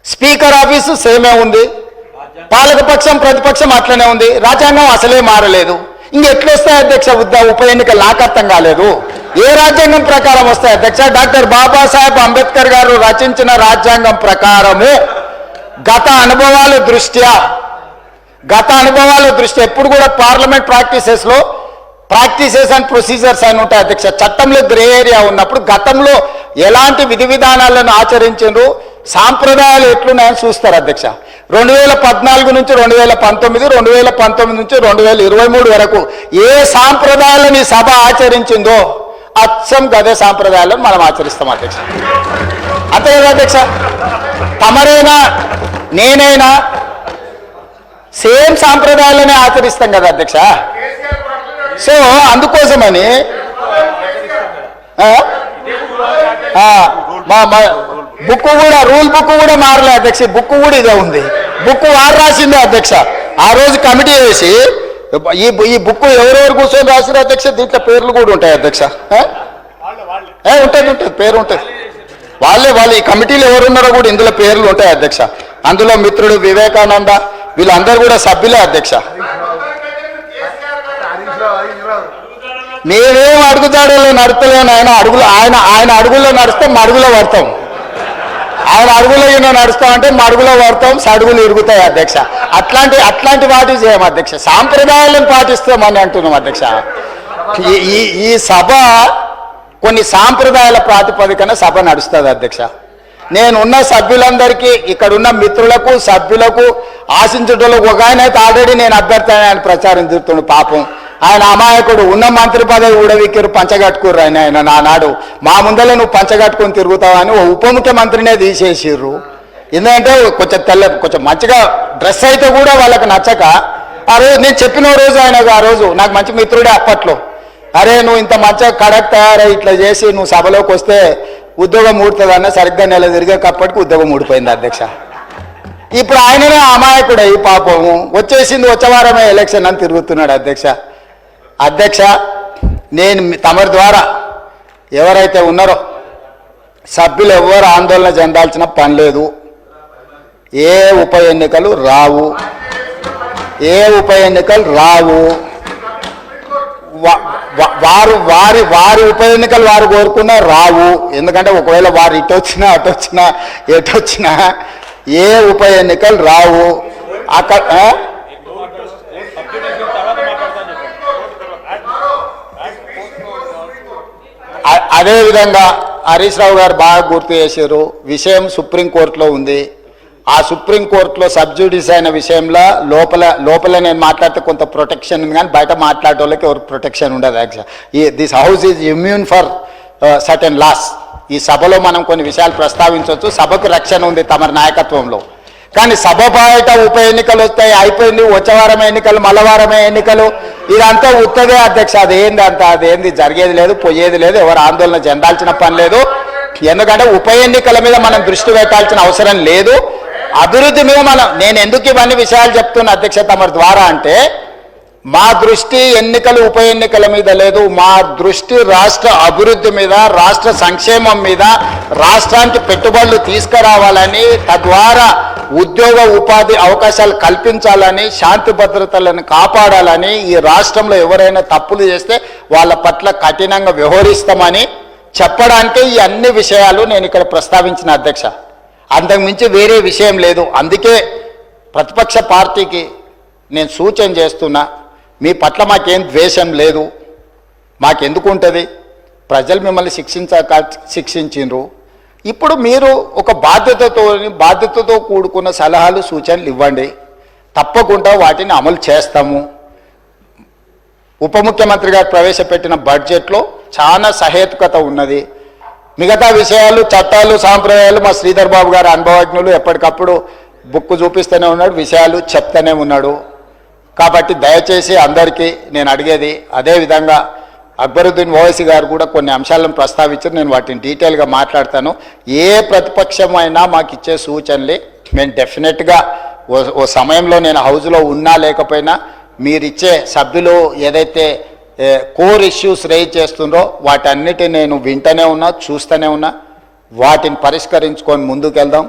S1: స్పీకర్ ఆఫీసు సేమే ఉంది, పాలకపక్షం ప్రతిపక్షం అట్లనే ఉంది, రాజ్యాంగం అసలే మారలేదు. ఇంకెట్లొస్తాయి అధ్యక్ష ఉప ఎన్నికలు? నాకు అర్థం కాలేదు. ఏ రాజ్యాంగం ప్రకారం వస్తాయి అధ్యక్ష? డాక్టర్ బాబాసాహెబ్ అంబేద్కర్ గారు రచించిన రాజ్యాంగం ప్రకారము గత అనుభవాల దృష్ట్యా ఎప్పుడు కూడా పార్లమెంట్ ప్రాక్టీసెస్ అండ్ ప్రొసీజర్స్ అని ఉంటాయి అధ్యక్ష. చట్టంలో గ్రే ఏరియా ఉన్నప్పుడు గతంలో ఎలాంటి విధి విధానాలను ఆచరించారు, సాంప్రదాయాలు ఎట్లున్నాయని చూస్తారు అధ్యక్ష. 2014 నుంచి 2019, 2019 నుంచి 2023 వరకు ఏ సాంప్రదాయాలను సభ ఆచరించిందో అచ్చం గదే సాంప్రదాయాలను మనం ఆచరిస్తాం అధ్యక్ష. అంతే కదా అధ్యక్ష? తమరైనా నేనైనా సేమ్ సాంప్రదాయాలనే ఆచరిస్తాం కదా అధ్యక్ష. సో అందుకోసమని రూల్ బుక్ కూడా మారలే అధ్యక్ష. బుక్ కూడా ఇదే ఉంది. బుక్ వారు రాసిందే అధ్యక్ష. ఆ రోజు కమిటీ వేసి ఈ బుక్ ఎవరెవరు కూర్చొని రాసిన అధ్యక్ష? దీంట్లో పేర్లు కూడా ఉంటాయి అధ్యక్ష. ఉంటుంది, పేరు ఉంటుంది. వాళ్ళే ఈ కమిటీలు ఎవరున్నారో కూడా ఇందులో పేర్లు ఉంటాయి అధ్యక్ష. అందులో మిత్రుడు వివేకానంద వీళ్ళందరూ కూడా సభ్యులే అధ్యక్ష. మేమేం అడుగుదాడలో నడతలేను, ఆయన అడుగుల్లో నడిస్తే మడుగులో పడతాం. ఆయన అడుగులో నడుస్తామంటే మడుగులో పడతాం, సడుగులు ఇరుగుతాయి అధ్యక్ష. అట్లాంటి వాటి చేయం అధ్యక్ష. సాంప్రదాయాలను పాటిస్తామని అంటున్నాం అధ్యక్ష. ఈ సభ కొన్ని సాంప్రదాయాల ప్రాతిపదికన సభ నడుస్తుంది అధ్యక్ష. నేనున్న సభ్యులందరికీ, ఇక్కడున్న మిత్రులకు, సభ్యులకు, ఆశించుటలకు ఒక ఆయన అయితే ఆల్రెడీ నేను అభ్యర్థి ఆయన ప్రచారం తిరుగుతుండు. పాపం ఆయన అమాయకుడు. ఉన్న మంత్రి పదవి ఊడవిక్కిరు, పంచగట్టుకుర్రు. ఆయన నానాడు మా ముందర నువ్వు పంచగట్టుకొని తిరుగుతావని ఓ ఉప ముఖ్యమంత్రినే తీసేసిర్రు. ఎందుకంటే కొంచెం మంచిగా డ్రెస్ అయితే కూడా వాళ్ళకి నచ్చక ఆ రోజు నేను చెప్పిన రోజు ఆయనకు, ఆ రోజు నాకు మంచి మిత్రుడే అప్పట్లో, అరే నువ్వు ఇంత మంచిగా కడక్ తయారై ఇట్లా చేసి నువ్వు సభలోకి వస్తే ఉద్యోగం ఊడుతుందన్న సరిగ్గా నెల తిరిగేటప్పటికి ఉద్యోగం ఊడిపోయింది అధ్యక్ష. ఇప్పుడు ఆయననే అమాయకుడే ఈ పాపము. వచ్చే వారమే ఎలక్షన్ అని తిరుగుతున్నాడు అధ్యక్ష. నేను తమరి ద్వారా ఎవరైతే ఉన్నారో సభ్యులు ఎవరు ఆందోళన చెందాల్సిన పని లేదు. ఏ ఉప ఎన్నికలు రావు. వారి ఉప ఎన్నికలు వారు కోరుకున్నా రావు. ఎందుకంటే ఒకవేళ వారు ఇటొచ్చినా ఎటొచ్చినా ఏ ఉప ఎన్నికలు రావు. అక్కడ అదేవిధంగా హరీష్ రావు గారు బాగా గుర్తు చేశారు. విషయం సుప్రీంకోర్టులో ఉంది. ఆ సుప్రీంకోర్టులో సబ్జుడిస్ అయిన విషయంలో లోపల నేను మాట్లాడితే కొంత ప్రొటెక్షన్ ఉంది, కానీ బయట మాట్లాడే వాళ్ళకి ఎవరికి ప్రొటెక్షన్ ఉండదు actual. This house is immune for certain laws. ఈ సభలో మనం కొన్ని విషయాలు ప్రస్తావించవచ్చు. సభకు రక్షణ ఉంది తమ నాయకత్వంలో. కానీ సభ బయట ఉప ఎన్నికలు వస్తాయి, అయిపోయింది, వచ్చే వారమే ఎన్నికలు, మల్లవారమే ఎన్నికలు, ఇదంతా ఉత్తదే అధ్యక్ష. అదేంది జరిగేది లేదు, పోయేది లేదు, ఎవరు ఆందోళన చెందాల్సిన పని లేదు. ఎందుకంటే ఉప ఎన్నికల మీద మనం దృష్టి పెట్టాల్సిన అవసరం లేదు. అభివృద్ధి మీద నేను ఎందుకు ఇవన్నీ విషయాలు చెప్తున్నా అధ్యక్ష తమరి ద్వారా అంటే, మా దృష్టి ఎన్నికలు ఉప ఎన్నికల మీద లేదు. మా దృష్టి రాష్ట్ర అభివృద్ధి మీద, రాష్ట్ర సంక్షేమం మీద, రాష్ట్రానికి పెట్టుబడులు తీసుకురావాలని, తద్వారా ఉద్యోగ ఉపాధి అవకాశాలు కల్పించాలని, శాంతి భద్రతలను కాపాడాలని, ఈ రాష్ట్రంలో ఎవరైనా తప్పులు చేస్తే వాళ్ళ పట్ల కఠినంగా వ్యవహరిస్తామని చెప్పడానికే ఈ అన్ని విషయాలు నేను ఇక్కడ ప్రస్తావించిన అధ్యక్ష. అంతకుమించి వేరే విషయం లేదు. అందుకే ప్రతిపక్ష పార్టీకి నేను సూచన చేస్తున్నా, మీ పట్ల మాకేం ద్వేషం లేదు, మాకెందుకు ఉంటుంది, ప్రజలు మిమ్మల్ని శిక్షించిండ్రు. ఇప్పుడు మీరు ఒక బాధ్యతతో కూడుకున్న సలహాలు సూచనలు ఇవ్వండి, తప్పకుండా వాటిని అమలు చేస్తాము. ఉప ముఖ్యమంత్రి గారు ప్రవేశపెట్టిన బడ్జెట్లో చాలా సహేతుకత ఉన్నది. మిగతా విషయాలు, చట్టాలు, సాంప్రదాయాలు మా శ్రీధర్ బాబు గారు అనుభవజ్ఞులు, ఎప్పటికప్పుడు బుక్ చూపిస్తూనే ఉన్నాడు, విషయాలు చెప్తూనే ఉన్నాడు. కాబట్టి దయచేసి అందరికీ నేను అడిగేది, అదేవిధంగా అక్బరుద్దీన్ ఓవైసీ గారు కూడా కొన్ని అంశాలను ప్రస్తావించారు, నేను వాటిని డీటెయిల్గా మాట్లాడతాను. ఏ ప్రతిపక్షమైనా మాకు ఇచ్చే సూచనలే మేము డెఫినెట్గా ఓ సమయంలో నేను హౌస్లో ఉన్నా లేకపోయినా మీరిచ్చే సభ్యులు ఏదైతే కోర్ ఇష్యూస్ రేజ్ చేస్తుండ్రో వాటన్నిటిని నేను వింటూనే ఉన్నా, చూస్తూనే ఉన్నా. వాటిని పరిష్కరించుకొని ముందుకెళ్దాం.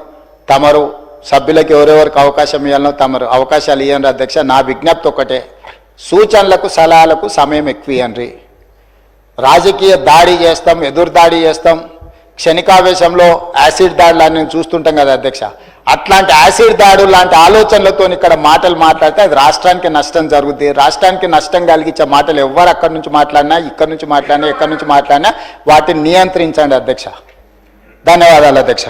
S1: తమరు సభ్యులకు ఎవరెవరికి అవకాశం ఇవ్వాలనో తమరు అవకాశాలు ఇవ్వండి అధ్యక్ష. నా విజ్ఞప్తి ఒకటే, సూచనలకు సలహాలకు సమయం ఎక్కువ ఇవ్వండి. రాజకీయ దాడి చేస్తాం, ఎదురు దాడి చేస్తాం, క్షణికావేశంలో యాసిడ్ దాడులు నేను చూస్తుంటాం కదా అధ్యక్ష. అట్లాంటి యాసిడ్ దాడు లాంటి ఆలోచనలతో ఇక్కడ మాటలు మాట్లాడితే అది రాష్ట్రానికి నష్టం జరుగుతుంది. రాష్ట్రానికి నష్టం కలిగించే మాటలు ఎవరు అక్కడి నుంచి మాట్లాడినా, ఇక్కడి నుంచి మాట్లాడినా, ఎక్కడి నుంచి మాట్లాడినా వాటిని నియంత్రించండి అధ్యక్ష. ధన్యవాదాలు అధ్యక్ష.